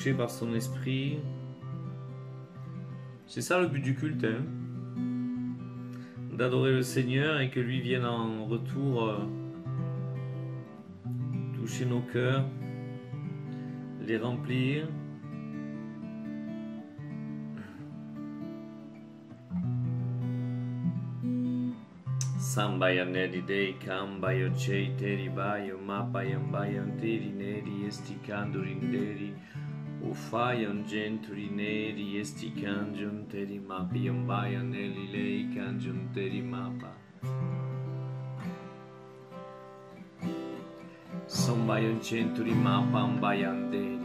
touché par son esprit. C'est ça le but du culte, hein, d'adorer le Seigneur et que lui vienne en retour toucher nos cœurs, les remplir. Sambayaneri dei cambaio cei teri baio mapayan teri neri esticandurinderi ufayan genturi neri esticangion teri mapian bayan neli lei cangion teri mapa sombayan centuri mapan bayan deri.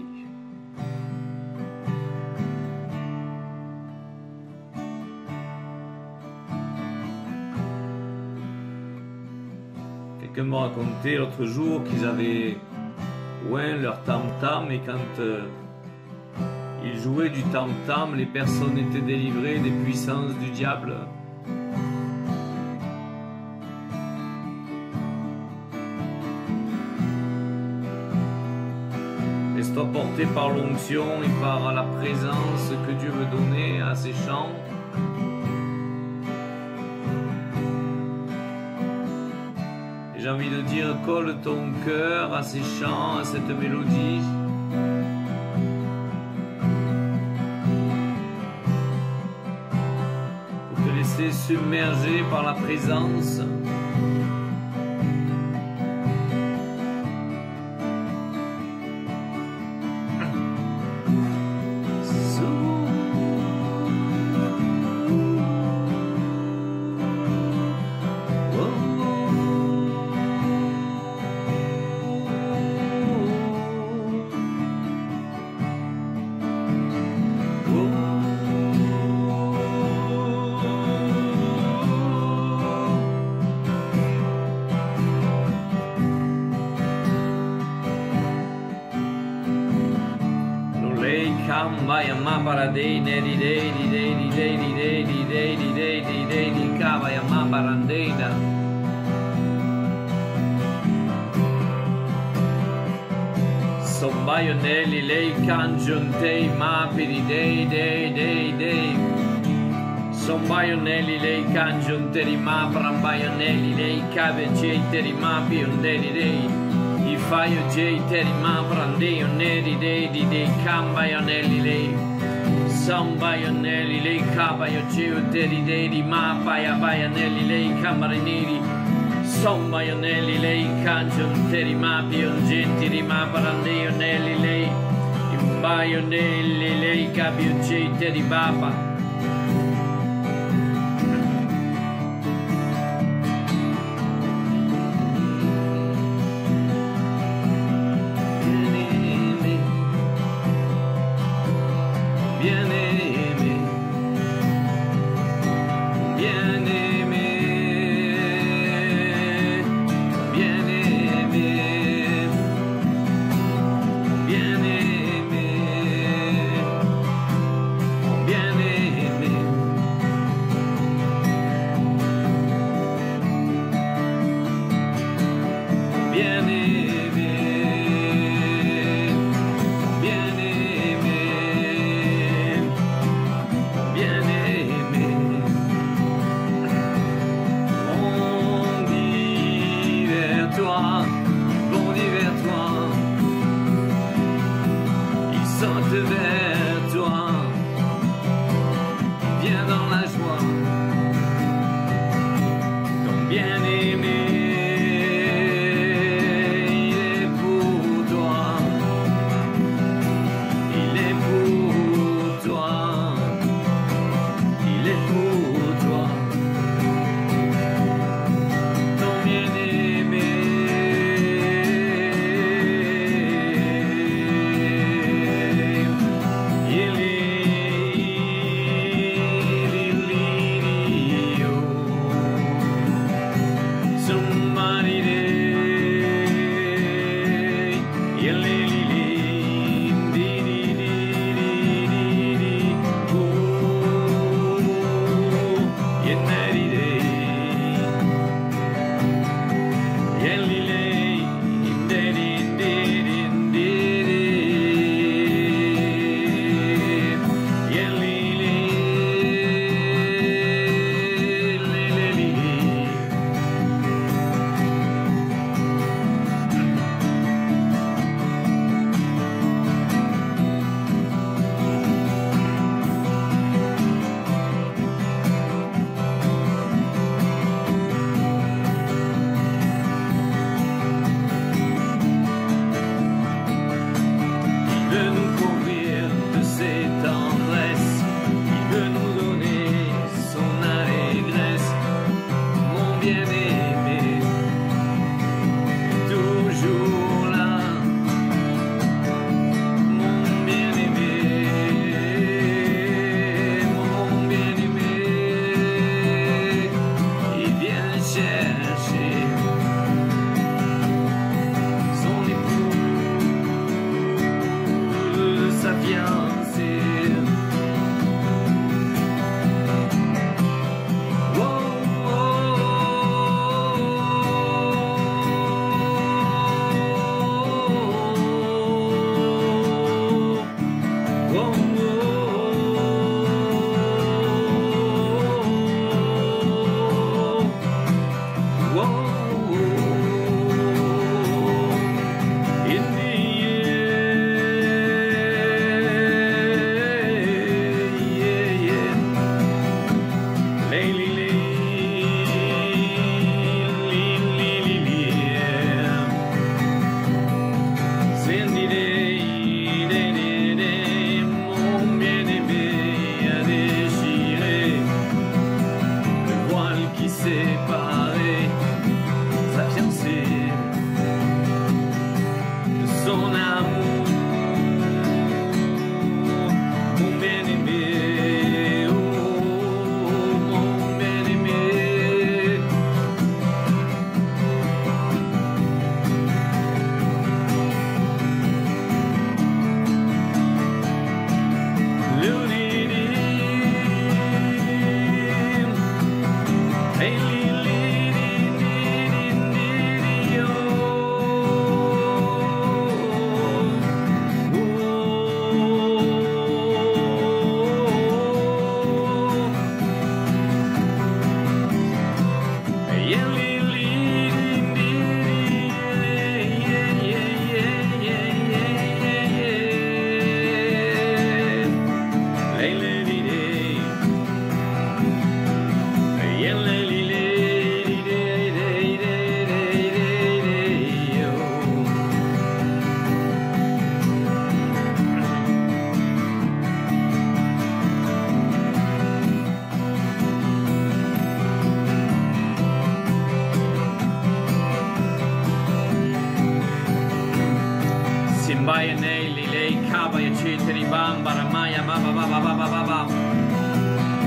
Quelqu'un m'a raconté l'autre jour qu'ils avaient oint leur tam-tam et quand ils jouaient du tam-tam, les personnes étaient délivrées des puissances du diable. Laisse-toi porter par l'onction et par la présence que Dieu veut donner à ces chants. J'ai envie de dire, colle ton cœur à ces chants, à cette mélodie. Pour te laisser submerger par la présence. Kambaya maparadei neri dei di dei di dei di dei di dei di dei di dei di kavaya maparandeida. Sombaio nelli lei cangiuntei mapi di dei dei dei dei. Sombaio nelli lei cangiunteri maprambaio nelli lei cavecei teri mapi onderi dei. Faio jei teri ma brandei neri dei di dei cambaio nelli lei sambaio nelli lei cabaio geo teri dei di ma paia baia nelli lei camare neri sombaio nelli lei cangion teri ma pion genti di ma brandei nelli lei imbaio nelli lei cabio jei teri baba.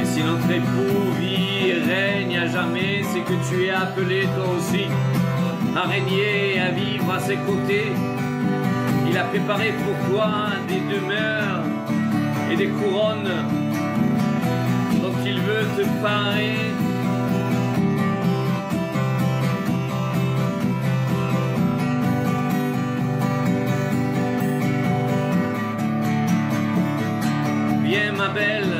Et si notre époux vit et règne à jamais, c'est que tu es appelé toi aussi à régner et à vivre à ses côtés. Il a préparé pour toi des demeures et des couronnes dont il veut te parer. Viens ma belle,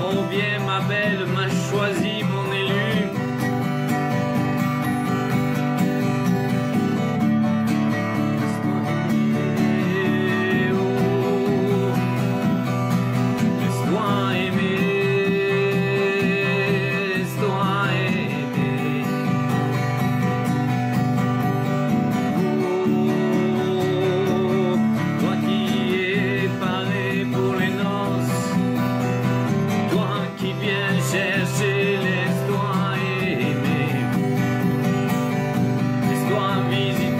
oh viens ma belle, m'a choisi mon élu. Laisse-toi aimer, laisse-toi aimer. Toi qui es paré pour les noces, toi qui viens chercher, laisse-toi aimer, laisse-toi visiter.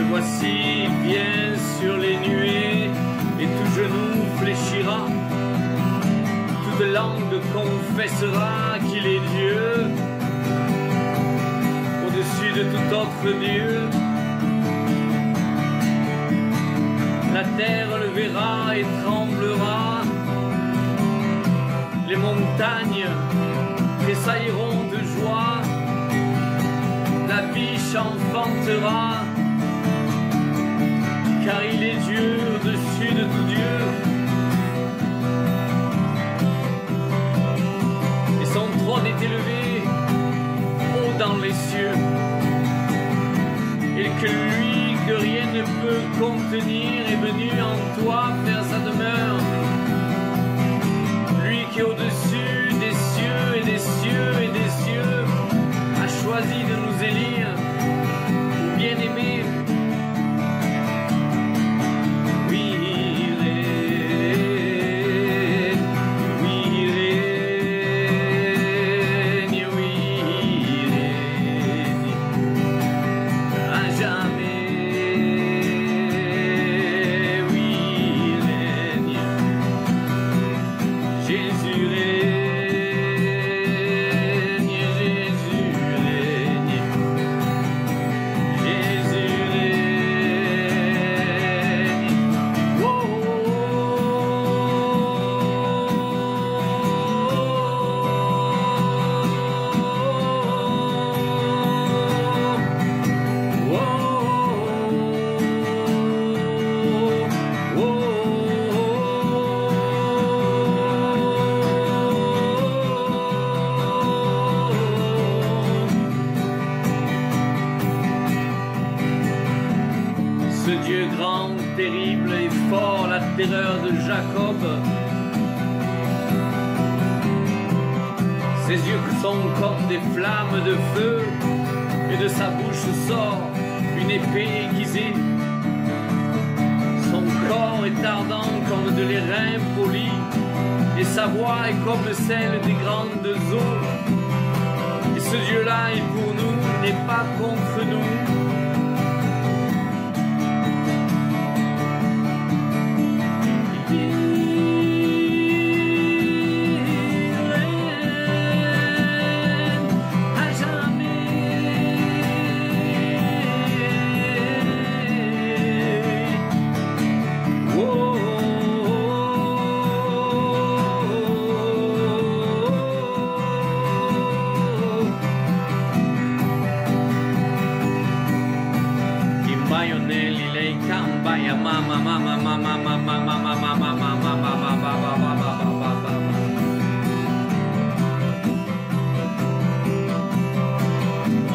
Voici, viens sur les nuées, et tout genou fléchira, toute langue confessera qu'il est Dieu, au-dessus de tout autre Dieu. La terre le verra et tremblera, les montagnes tressailleront de joie, la biche enfantera, car il est Dieu au-dessus de tout Dieu. Et son trône est élevé haut dans les cieux, et que lui que rien ne peut contenir est venu en toi faire sa demeure. Lui qui est au-dessus des cieux et des cieux et des cieux a choisi de nous élire, bien-aimés. Dieu grand, terrible et fort, la terreur de Jacob. Ses yeux sont comme des flammes de feu, et de sa bouche sort une épée aiguisée. Son corps est ardent comme de l'airain poli, et sa voix est comme celle des grandes eaux. Et ce Dieu-là est pour nous, il n'est pas contre nous.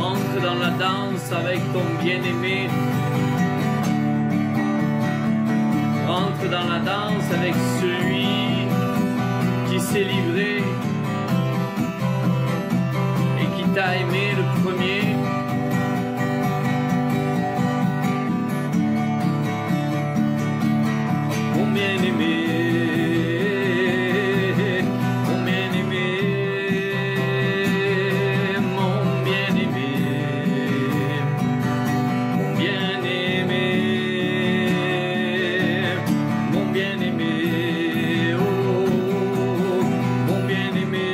Entre dans la danse avec ton bien-aimé. Entre dans la danse avec celui qui s'est livré et qui t'a aimé le premier. Mon bien-aimé, mon bien-aimé, mon bien-aimé, mon bien-aimé, mon bien-aimé, oh, mon bien-aimé,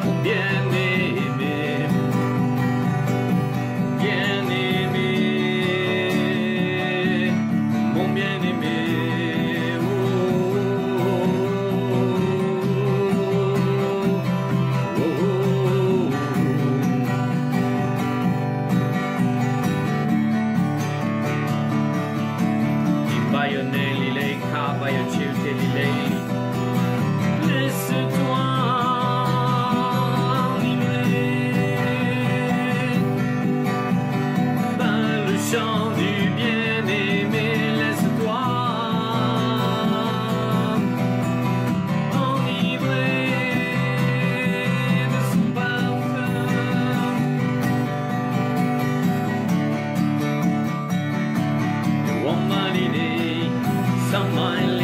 mon bien-aimé, bien-aimé, mon bien-aimé, oh, oh, oh, oh. Bayonelli, lei, cabayo, cirteli, lei. Laisse-toi enivrer par le chant du bien-aimé. Laisse-toi enivrer de son parfum. Womanine, someone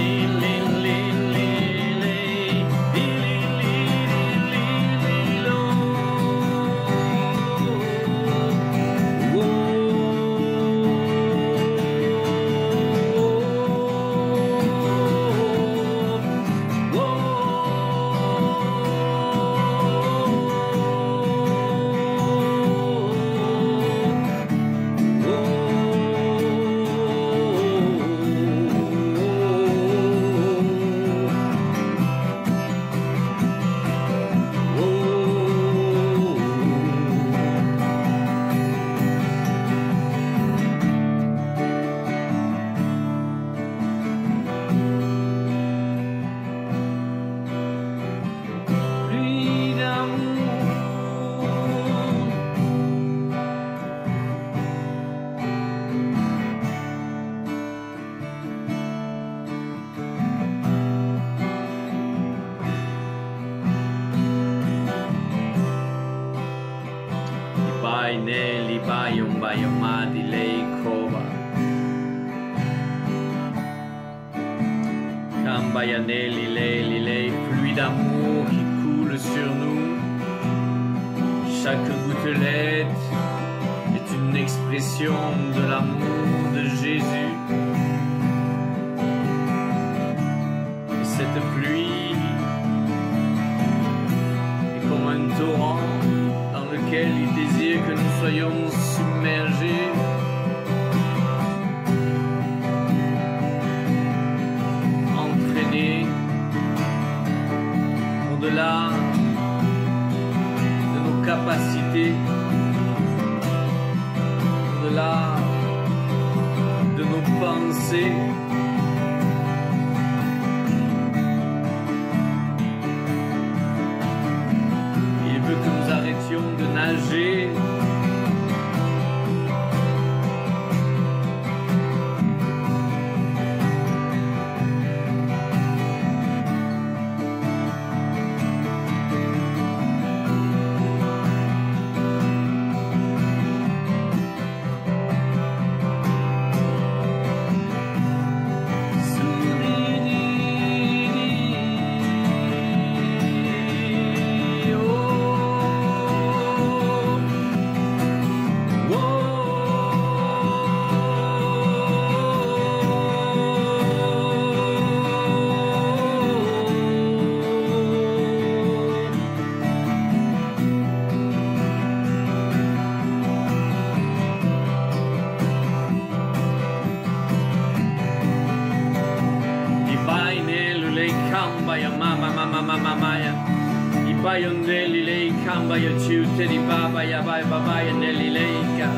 pluie d'amour. Libai ne libai un bayoma di lei cova. Cambayanelli lei, pluie d'amour qui coule sur nous. Chaque gouttelette est une expression de l'amour de Jésus. Et cette pluie est comme un torrent dans lequel il désire que nous soyons submergés. Entraînés au-delà de nos capacités, au-delà de nos pensées. Il veut que nous arrêtions de nager Bayonelli lei camba io ciute di baba ya bai baba nelli lei ca.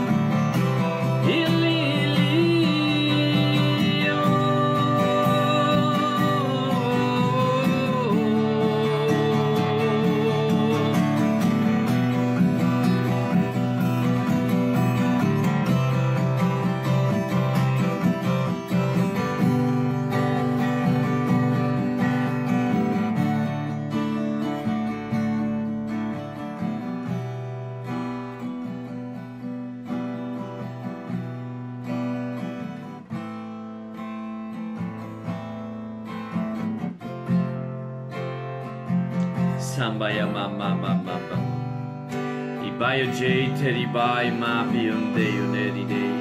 Sambaya mama mama. Ibayo J Teddy Bai Ma Bionde Unedi Day.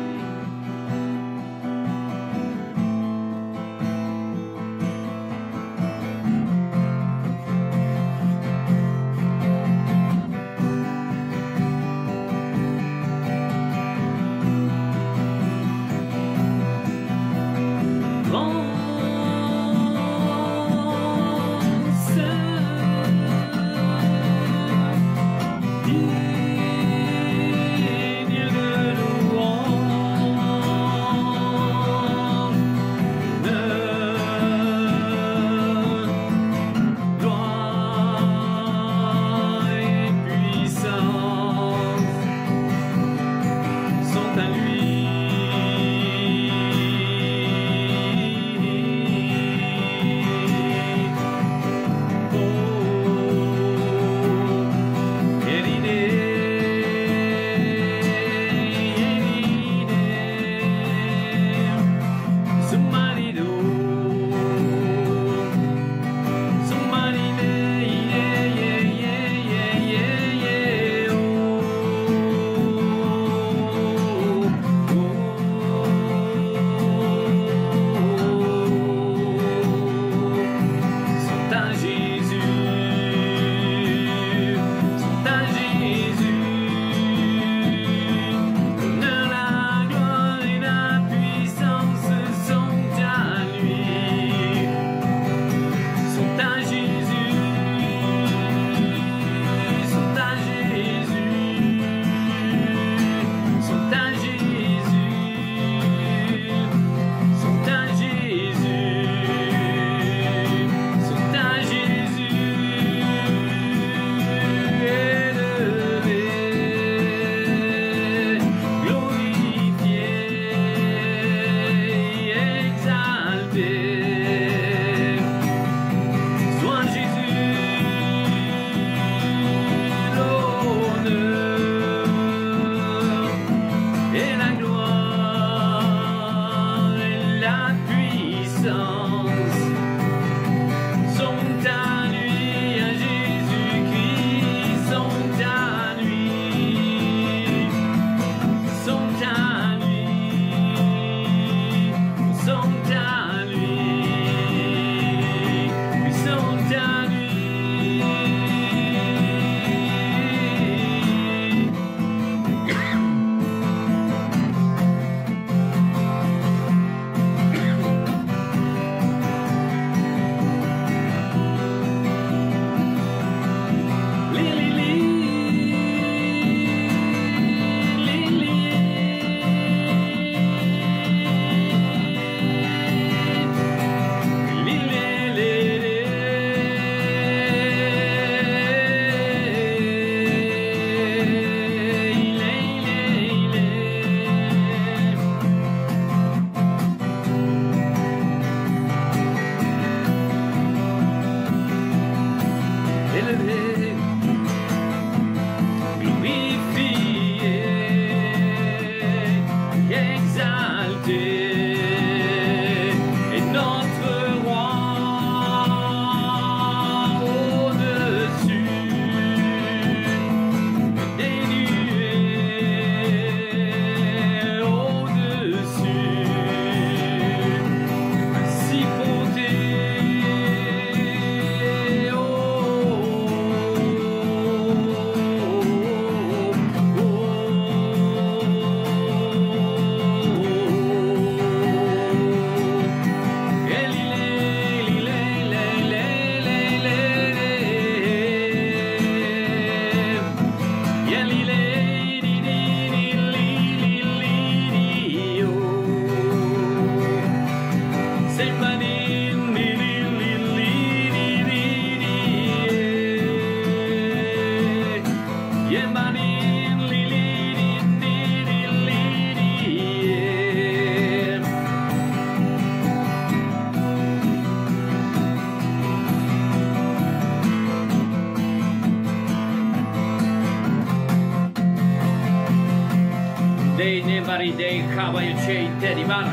Dei Nevari Dei Kabayache Terimana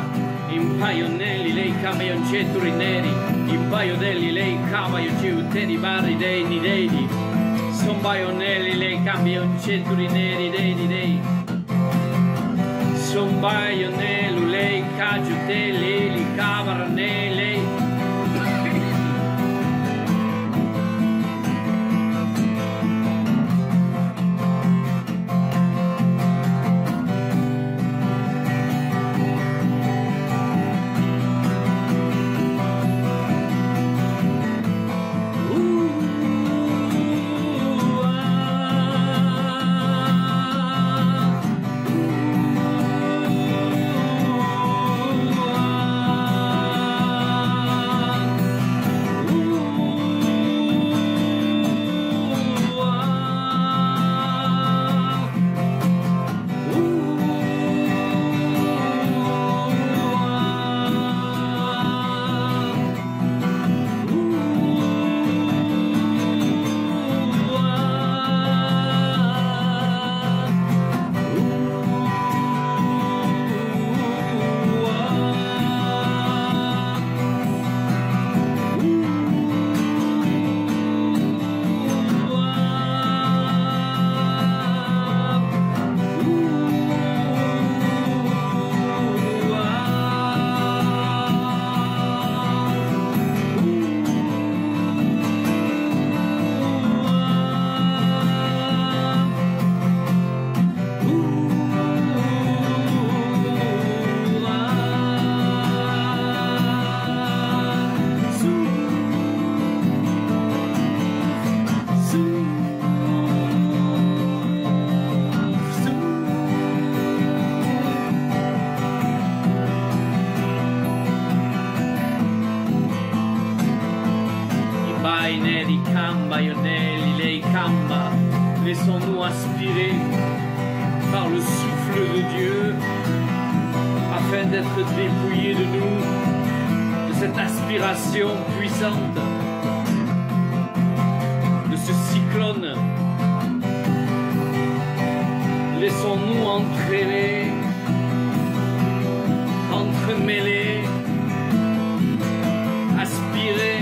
Impaionelli, lei camioncetturi neri, impaionelli, lei camioncetturi barri dei nidei, son baionelli, lei camioncetturi neri dei dei, son baionelli, lei cagiutelli, li cavarnelli. Laissons-nous inspirer par le souffle de Dieu afin d'être dépouillés de nous, de cette aspiration puissante, de ce cyclone. Laissons-nous entraîner, entremêler, aspirer.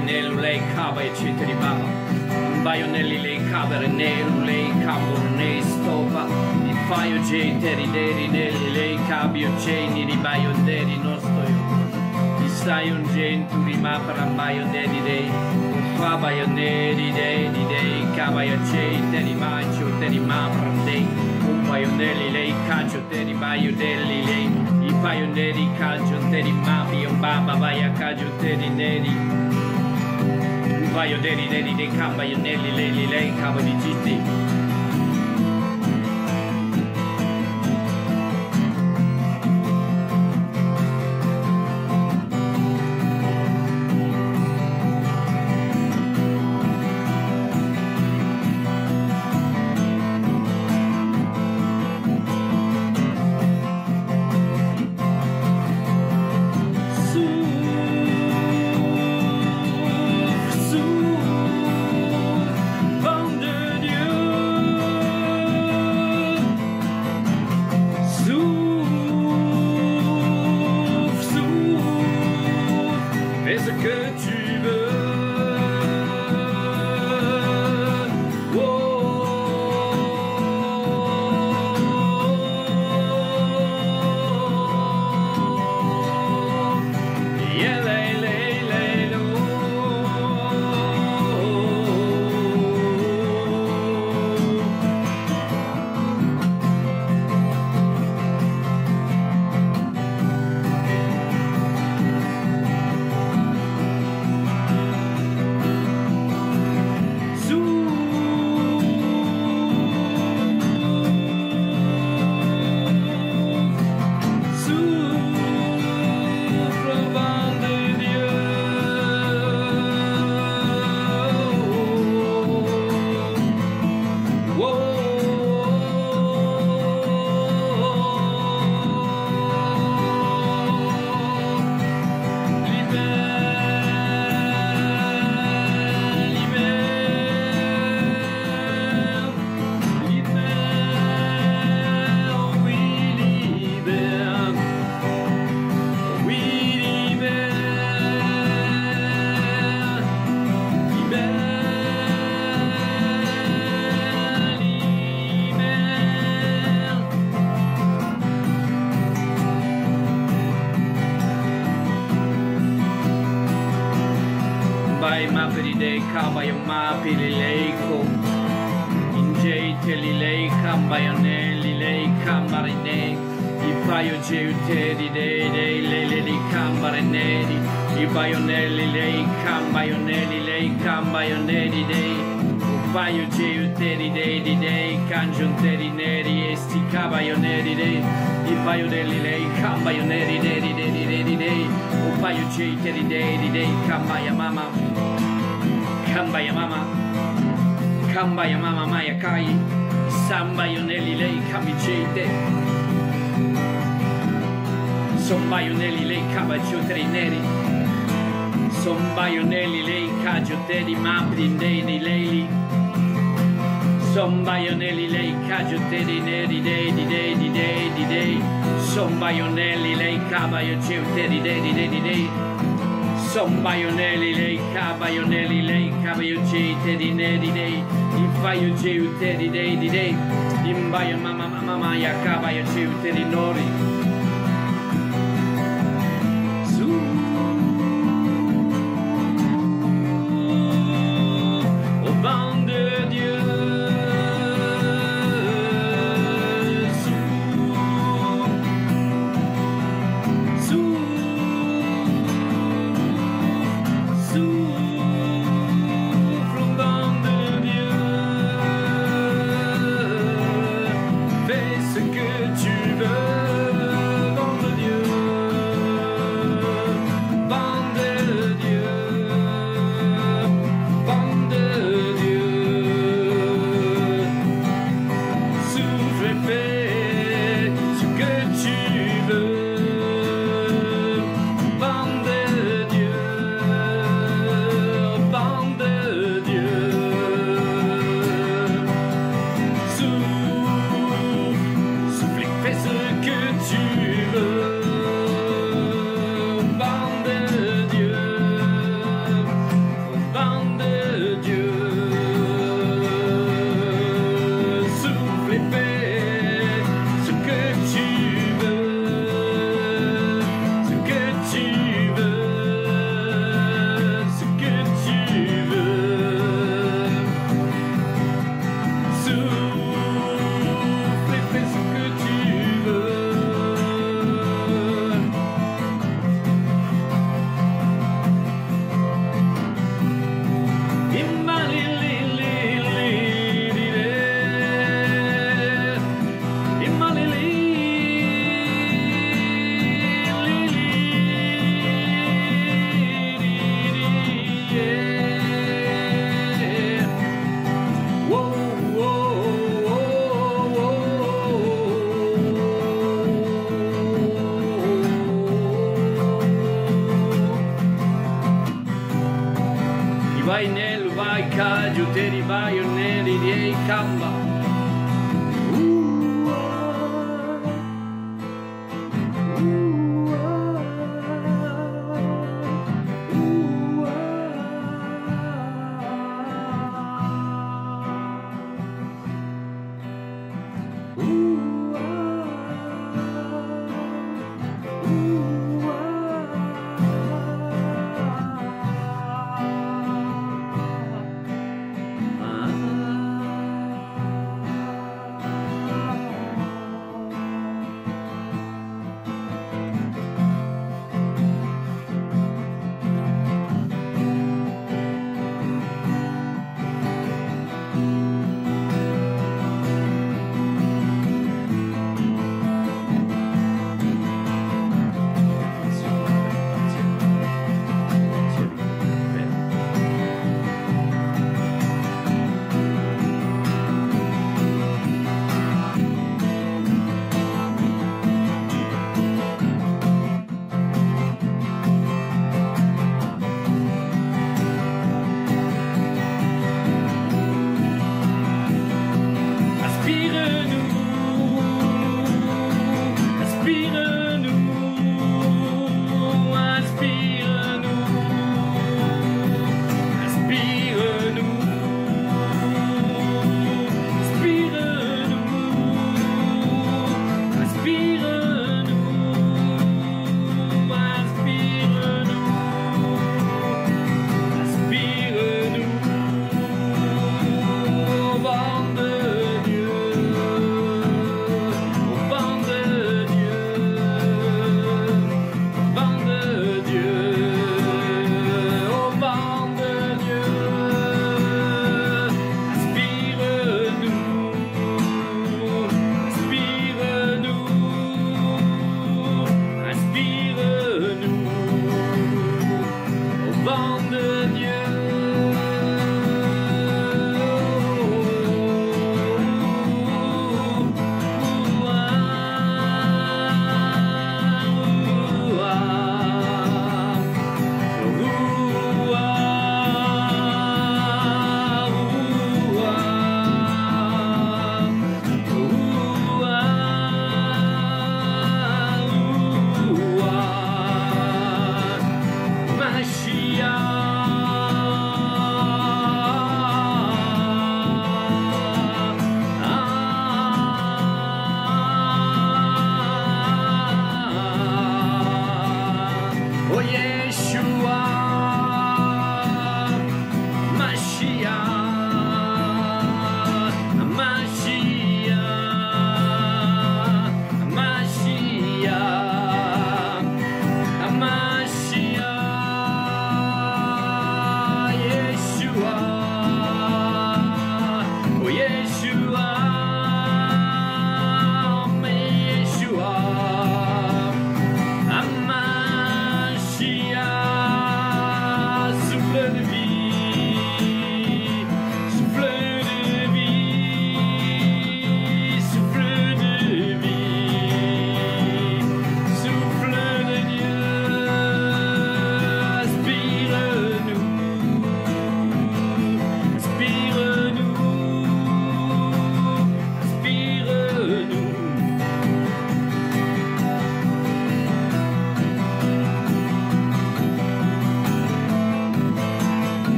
nelu lei cava e ceteri baba. Baionelli lei cavere nelu lei cambor ne stopa. I paio geteri deri nelli lei cabio ceni di baionderi nostro io. I sai un genturi ma per baionderi dei. Fa baioneri dei di dei cavaio ceteri macio teri ma per dei. Un baionelli lei cacio teri baionelli lei. I baioneri cacio teri ma un baba vai a cacio teri neri. Vaio deri dei cambaionelli lei cavo di gitti. Cavaio mapili leico, ingeiteli lei cambaionelli lei cambarine, i paio geuteri dei lele di cambarineri, i baionelli lei cambaionelli lei cambaionelli dei, un paio geuteri dei cangiunteri neri e sti cavaioneri dei, i baionelli lei cambaioneri dei, un paio geuteri dei cambaia mama. Kambaya mama maya kai, sambaionelli lei camicete, sombaionelli lei cabacioteri neri, sombaionelli lei cagioteri maprindei di lei, sombaionelli lei cagioteri neri dei, sombaionelli lei cabacioteri dei. Son baionelli lei cavaio cete di neri dei, in faio geute di dei, in baio mamma maia cavaio geute di nori. Su, au vent de Dieu. Fais ce que tu veux. vai nel vai cagio teri vai neri dei camba.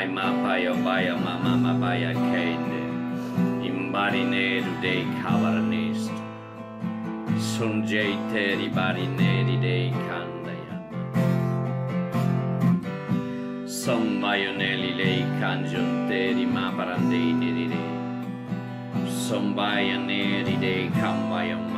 Sandai mapaya baya mama mabaya kende. Imbarine dei cavarnest. Sonjete ribarineri dei candaya. Sombaionelli lei cangianteri ma parandini di re. Sombaioneri dei cambayamati.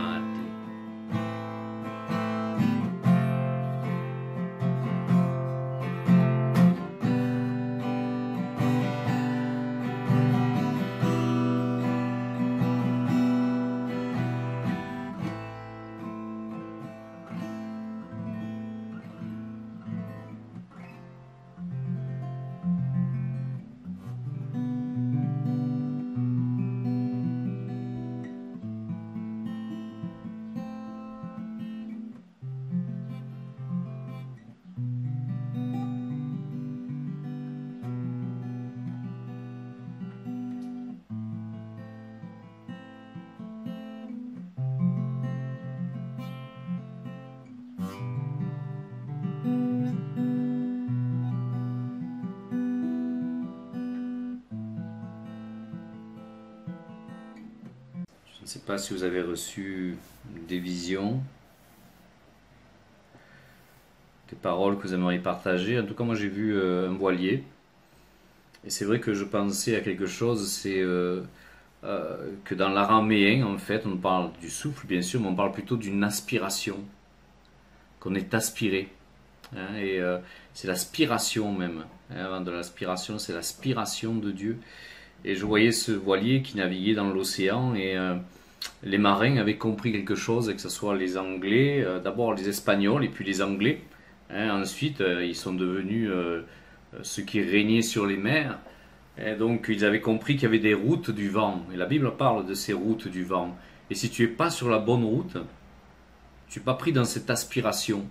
Je ne sais pas si vous avez reçu des visions, des paroles que vous aimeriez partager. En tout cas, moi j'ai vu un voilier. Et c'est vrai que je pensais à quelque chose, c'est que dans l'araméen, en fait, on parle du souffle, bien sûr, mais on parle plutôt d'une aspiration, qu'on est aspiré. Hein, et c'est l'aspiration même. Hein, avant de l'aspiration, c'est l'aspiration de Dieu. Et je voyais ce voilier qui naviguait dans l'océan et les marins avaient compris quelque chose, et que ce soit les Anglais, d'abord les Espagnols et puis les Anglais. Hein, ensuite, ils sont devenus ceux qui régnaient sur les mers. Et donc, ils avaient compris qu'il y avait des routes du vent. Et la Bible parle de ces routes du vent. Et si tu n'es pas sur la bonne route, tu n'es pas pris dans cette aspiration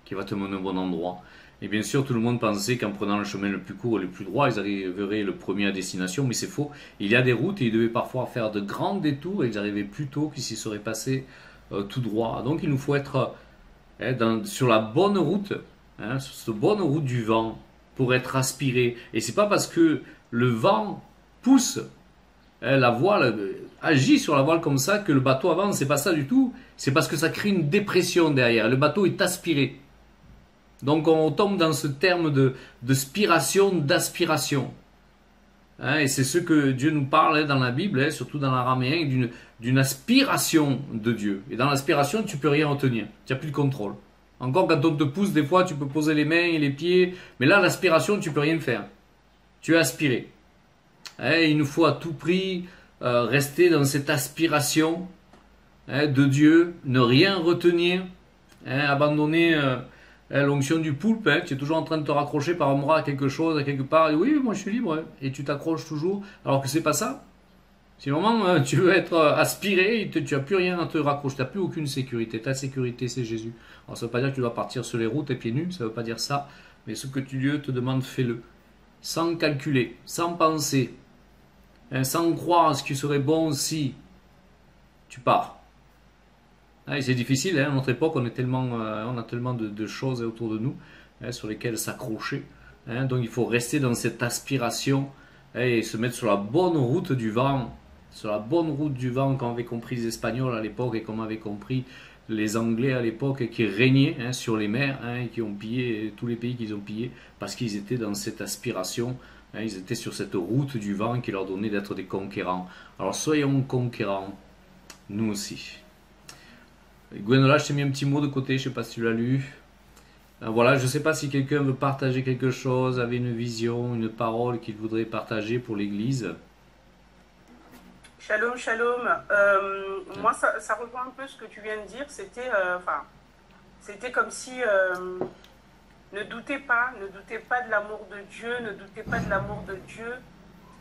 qui va te mener au bon endroit. Et bien sûr, tout le monde pensait qu'en prenant le chemin le plus court et le plus droit, ils arriveraient le premier à destination, mais c'est faux. Il y a des routes et ils devaient parfois faire de grands détours et ils arrivaient plus tôt qu'ils s'y seraient passés tout droit. Donc il nous faut être sur la bonne route, sur cette bonne route du vent pour être aspiré. Et c'est pas parce que le vent pousse la voile, agit sur la voile comme ça que le bateau avance, c'est pas ça du tout. C'est parce que ça crée une dépression derrière. Le bateau est aspiré. Donc on tombe dans ce terme de spiration, d'aspiration. Hein, et c'est ce que Dieu nous parle dans la Bible, surtout dans l'araméen, d'une aspiration de Dieu. Et dans l'aspiration, tu ne peux rien retenir. Tu n'as plus de contrôle. Encore quand on te pousse, des fois, tu peux poser les mains et les pieds. Mais là, l'aspiration, tu ne peux rien faire. Tu es aspiré. Hein, il nous faut à tout prix rester dans cette aspiration de Dieu, ne rien retenir, abandonner l'onction du poulpe, tu es toujours en train de te raccrocher par un bras à quelque chose, à quelque part, et oui, moi je suis libre, et tu t'accroches toujours, alors que c'est pas ça. Si vraiment tu veux être aspiré, tu n'as plus rien à te raccrocher, tu n'as plus aucune sécurité. Ta sécurité, c'est Jésus. Alors ça ne veut pas dire que tu dois partir sur les routes et pieds nus, ça ne veut pas dire ça, mais ce que Dieu te demande, fais-le. Sans calculer, sans penser, sans croire à ce qui serait bon si tu pars. C'est difficile, à notre époque, on a tellement de choses autour de nous sur lesquelles s'accrocher. Donc il faut rester dans cette aspiration et se mettre sur la bonne route du vent. Sur la bonne route du vent, comme avaient compris les Espagnols à l'époque et comme avaient compris les Anglais à l'époque qui régnaient sur les mers et qui ont pillé tous les pays qu'ils ont pillés parce qu'ils étaient dans cette aspiration. Ils étaient sur cette route du vent qui leur donnait d'être des conquérants. Alors soyons conquérants, nous aussi. Gwenola, je t'ai mis un petit mot de côté, je ne sais pas si tu l'as lu. Voilà, je ne sais pas si quelqu'un veut partager quelque chose, avait une vision, une parole qu'il voudrait partager pour l'Église. Shalom, shalom. Moi, ça rejoint un peu ce que tu viens de dire. C'était comme si ne doutez pas de l'amour de Dieu, ne doutez pas de l'amour de Dieu.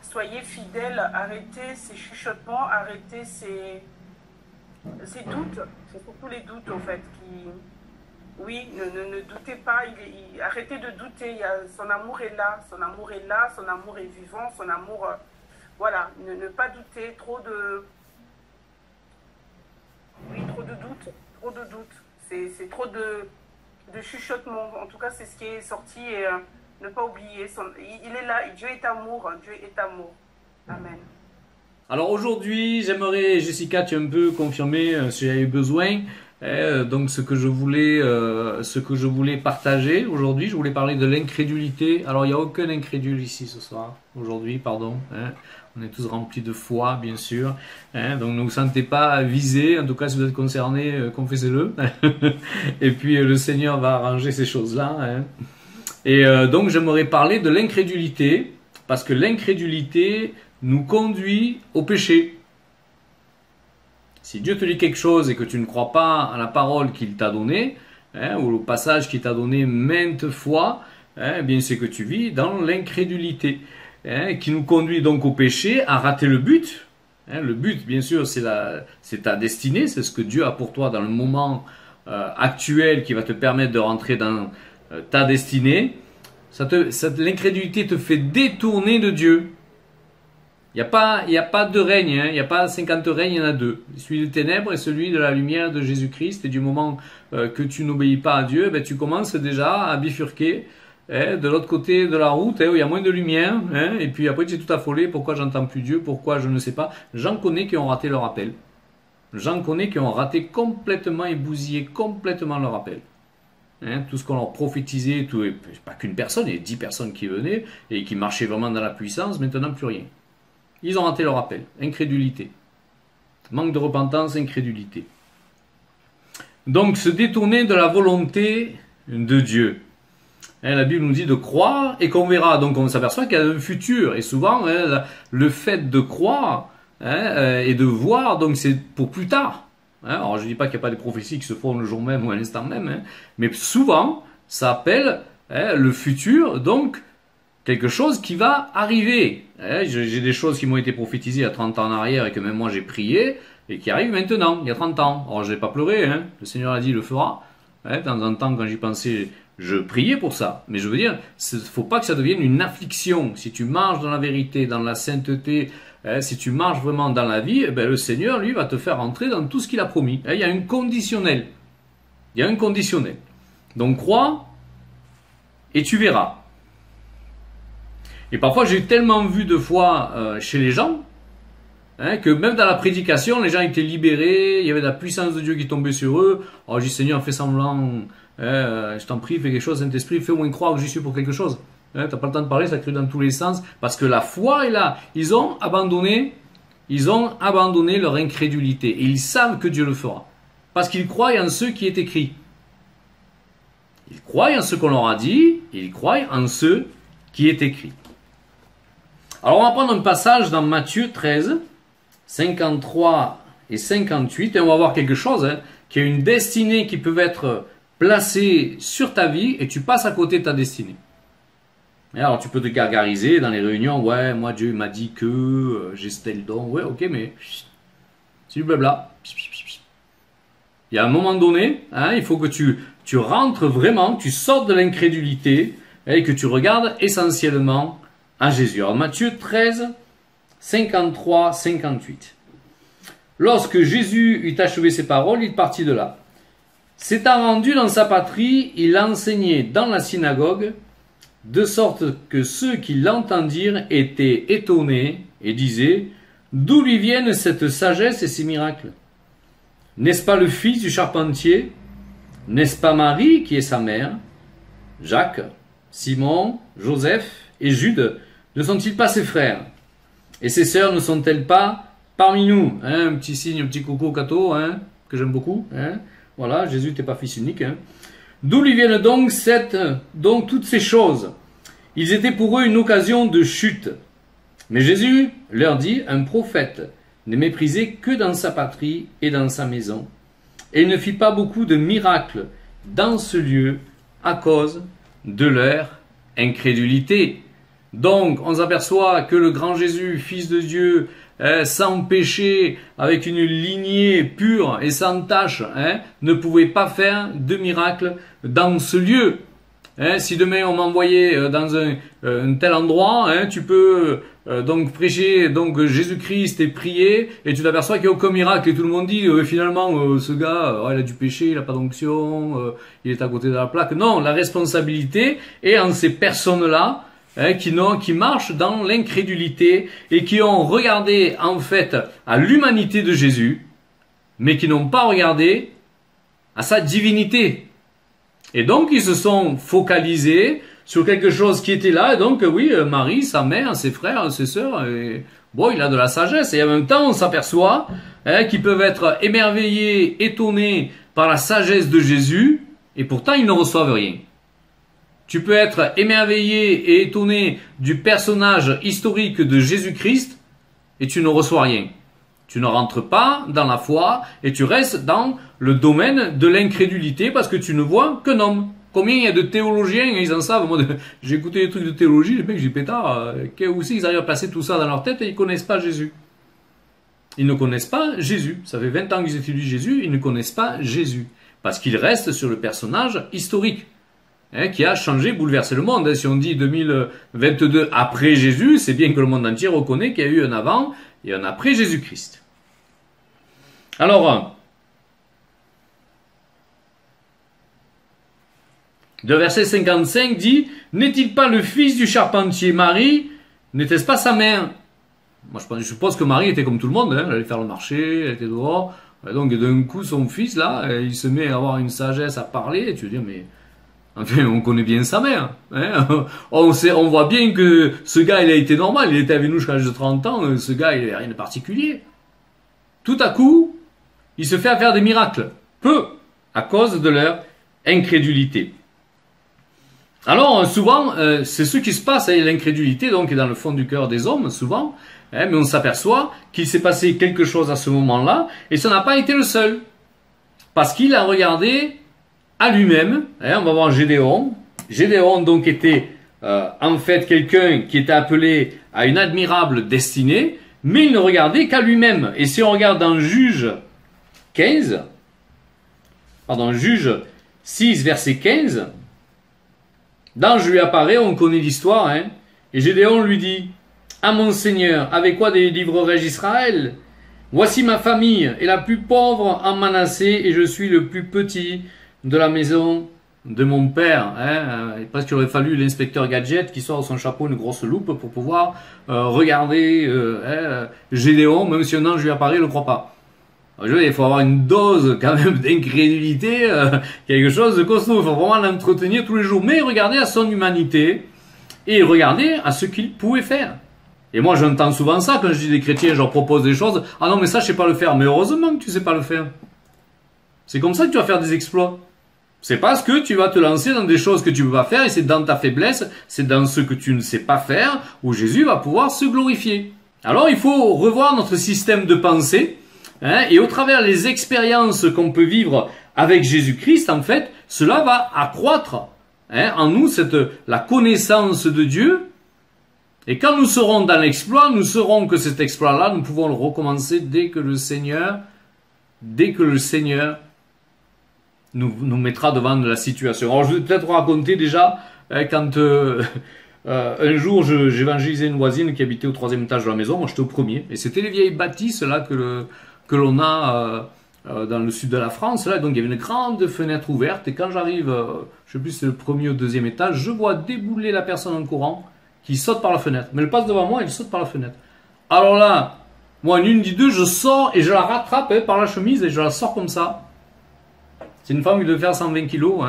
Soyez fidèles, arrêtez ces chuchotements, arrêtez ces doutes, c'est surtout les doutes en fait qui... Oui, ne doutez pas, arrêtez de douter, son amour est là, son amour est là, son amour est vivant, son amour... voilà, ne pas douter, trop de doutes, c'est trop de chuchotements, en tout cas c'est ce qui est sorti et Ne pas oublier. Il est là. Dieu est amour. Dieu est amour. Amen. Alors aujourd'hui, j'aimerais, Jessica, tu as un peu confirmé si j'avais besoin. Donc ce que je voulais partager aujourd'hui, je voulais parler de l'incrédulité. Alors il n'y a aucun incrédule ici ce soir, aujourd'hui, pardon. On est tous remplis de foi, bien sûr. Donc ne vous sentez pas visés. En tout cas, si vous êtes concernés, confessez-le. Et puis le Seigneur va arranger ces choses-là. Et donc j'aimerais parler de l'incrédulité, parce que l'incrédulité nous conduit au péché. Si Dieu te dit quelque chose et que tu ne crois pas à la parole qu'il t'a donnée, ou au passage qu'il t'a donné maintes fois, eh bien c'est que tu vis dans l'incrédulité, qui nous conduit donc au péché, à rater le but. Le but, bien sûr, c'est ta destinée, c'est ce que Dieu a pour toi dans le moment actuel qui va te permettre de rentrer dans ta destinée. L'incrédulité te fait détourner de Dieu. Il n'y a pas deux règnes, il n'y a pas 50 règnes, il y en a deux. Celui des ténèbres et celui de la lumière de Jésus-Christ. Et du moment que tu n'obéis pas à Dieu, tu commences déjà à bifurquer de l'autre côté de la route, où il y a moins de lumière. Et puis après, tu es tout affolé. Pourquoi j'entends plus Dieu? Pourquoi je ne sais pas? J'en connais qui ont raté leur appel. J'en connais qui ont raté complètement et bousillé complètement leur appel. Tout ce qu'on leur prophétisait, pas qu'une personne, il y a 10 personnes qui venaient et qui marchaient vraiment dans la puissance, maintenant plus rien. Ils ont raté leur appel. Incrédulité. Manque de repentance, incrédulité. Donc, se détourner de la volonté de Dieu. La Bible nous dit de croire et qu'on verra. Donc, on s'aperçoit qu'il y a un futur. Et souvent, le fait de croire et de voir, donc c'est pour plus tard. Alors, je ne dis pas qu'il n'y a pas des prophéties qui se font le jour même ou à l'instant même. Mais souvent, ça appelle le futur, donc quelque chose qui va arriver. J'ai des choses qui m'ont été prophétisées à 30 ans en arrière et que même moi j'ai prié et qui arrivent maintenant, il y a 30 ans. Alors je n'ai pas pleuré, le Seigneur a dit, il le fera. De temps en temps, quand j'y pensais, je priais pour ça. Mais je veux dire, il ne faut pas que ça devienne une affliction. Si tu marches dans la vérité, dans la sainteté, si tu marches vraiment dans la vie, le Seigneur, lui, va te faire entrer dans tout ce qu'il a promis. Il y a un conditionnel. Il y a un conditionnel. Donc crois et tu verras. Et parfois, j'ai tellement vu de fois chez les gens, que même dans la prédication, les gens étaient libérés, il y avait de la puissance de Dieu qui tombait sur eux. Alors, je dis, Seigneur, fais semblant, je t'en prie, fais quelque chose, Saint-Esprit, fais au moins croire que j'y suis pour quelque chose. T'as pas le temps de parler, ça crie dans tous les sens, parce que la foi est là. Ils ont abandonné leur incrédulité, et ils savent que Dieu le fera. Parce qu'ils croient en ce qui est écrit. Ils croient en ce qu'on leur a dit, et ils croient en ce qui est écrit. Alors on va prendre un passage dans Matthieu 13, 53 et 58, et on va voir quelque chose, qui a une destinée qui peut être placée sur ta vie, et tu passes à côté de ta destinée. Et alors tu peux te gargariser dans les réunions, ouais, moi Dieu m'a dit que j'ai tel don, ouais, ok, mais c'est du blabla. Il y a un moment donné, il faut que tu rentres vraiment, tu sortes de l'incrédulité, et que tu regardes essentiellement à Jésus. Alors Matthieu 13, 53, 58. Lorsque Jésus eut achevé ses paroles, il partit de là. S'étant rendu dans sa patrie, il enseignait dans la synagogue, de sorte que ceux qui l'entendirent étaient étonnés et disaient, d'où lui viennent cette sagesse et ces miracles? N'est-ce pas le fils du charpentier? N'est-ce pas Marie qui est sa mère? Jacques, Simon, Joseph et Jude, ne sont-ils pas ses frères? Et ses sœurs ne sont-elles pas parmi nous? Un petit signe, un petit coucou au Cato, que j'aime beaucoup. Voilà, Jésus n'était pas fils unique. D'où lui viennent donc toutes ces choses? Ils étaient pour eux une occasion de chute. Mais Jésus leur dit, un prophète n'est méprisé que dans sa patrie et dans sa maison. Et il ne fit pas beaucoup de miracles dans ce lieu à cause de leur incrédulité. Donc, on s'aperçoit que le grand Jésus, Fils de Dieu, sans péché, avec une lignée pure et sans tache, ne pouvait pas faire de miracle dans ce lieu. Si demain on m'envoyait dans un tel endroit, tu peux donc prêcher donc Jésus-Christ et prier, et tu t'aperçois qu'il n'y a aucun miracle, et tout le monde dit finalement ce gars il a du péché, il n'a pas d'onction, il est à côté de la plaque. Non, la responsabilité est en ces personnes-là qui marchent dans l'incrédulité et qui ont regardé en fait à l'humanité de Jésus, mais qui n'ont pas regardé à sa divinité. Et donc ils se sont focalisés sur quelque chose qui était là, et donc oui, Marie, sa mère, ses frères, ses sœurs, et bon, il a de la sagesse, et en même temps on s'aperçoit qu'ils peuvent être émerveillés, étonnés par la sagesse de Jésus, et pourtant ils ne reçoivent rien. Tu peux être émerveillé et étonné du personnage historique de Jésus-Christ, et tu ne reçois rien. Tu ne rentres pas dans la foi, et tu restes dans le domaine de l'incrédulité, parce que tu ne vois qu'un homme. Combien il y a de théologiens, ils en savent. Moi, j'ai écouté des trucs de théologie, les mecs, j'ai pétard. Aussi, ils arrivent à placer tout ça dans leur tête et ils ne connaissent pas Jésus. Ils ne connaissent pas Jésus. Ça fait 20 ans qu'ils étudient Jésus, ils ne connaissent pas Jésus. Parce qu'ils restent sur le personnage historique, qui a changé, bouleversé le monde. Si on dit 2022 après Jésus, c'est bien que le monde entier reconnaît qu'il y a eu un avant et un après Jésus-Christ. Alors, le verset 55 dit « N'est-il pas le fils du charpentier Marie? N'était-ce pas sa mère ?» Moi, je suppose que Marie était comme tout le monde, elle allait faire le marché, elle était dehors. Et donc, d'un coup, son fils, là, il se met à avoir une sagesse à parler. Et tu te dis « Mais enfin, on connaît bien sa mère. On voit bien que ce gars, il a été normal. Il était avec nous jusqu'à l'âge de 30 ans. Ce gars, il n'avait rien de particulier. » Tout à coup, il se fait faire des miracles. Peu, à cause de leur incrédulité. Alors souvent, c'est ce qui se passe, l'incrédulité donc est dans le fond du cœur des hommes, souvent, mais on s'aperçoit qu'il s'est passé quelque chose à ce moment-là, et ça n'a pas été le seul. Parce qu'il a regardé à lui-même, on va voir Gédéon. Gédéon donc était en fait quelqu'un qui était appelé à une admirable destinée, mais il ne regardait qu'à lui-même. Et si on regarde dans Juge 6, verset 15, l'ange lui apparaît, on connaît l'histoire, et Gédéon lui dit « Ah mon Seigneur, avec quoi délivrerai-je Israël? Voici ma famille est la plus pauvre en Manassé, et je suis le plus petit de la maison de mon père. » Parce qu'il aurait fallu l'inspecteur Gadget qui sort de son chapeau une grosse loupe pour pouvoir regarder Gédéon, même si un ange lui apparaît, il ne le croit pas. Il faut avoir une dose quand même d'incrédulité, quelque chose de costaud. Il faut vraiment l'entretenir tous les jours. Mais regardez à son humanité et regardez à ce qu'il pouvait faire. Et moi j'entends souvent ça quand je dis des chrétiens, je leur propose des choses. Ah non mais ça je sais pas le faire. Mais heureusement que tu sais pas le faire. C'est comme ça que tu vas faire des exploits. C'est parce que tu vas te lancer dans des choses que tu ne peux pas faire et c'est dans ta faiblesse, c'est dans ce que tu ne sais pas faire où Jésus va pouvoir se glorifier. Alors il faut revoir notre système de pensée. Et au travers des expériences qu'on peut vivre avec Jésus-Christ, en fait, cela va accroître en nous la connaissance de Dieu. Et quand nous serons dans l'exploit, nous saurons que cet exploit-là, nous pouvons le recommencer dès que le Seigneur nous mettra devant la situation. Alors je vais peut-être vous raconter déjà, quand un jour j'évangélisais une voisine qui habitait au 3e étage de la maison, moi j'étais au 1er, et c'était les vieilles bâtisses là que l'on a dans le sud de la France, là, donc il y avait une grande fenêtre ouverte, et quand j'arrive, je sais plus si c'est le 1er ou 2e étage, je vois débouler la personne en courant, qui saute par la fenêtre. Mais elle passe devant moi, elle saute par la fenêtre. Alors là, moi, une dit deux, je sors et je la rattrape par la chemise et je la sors comme ça. C'est une femme qui devait faire 120 kilos.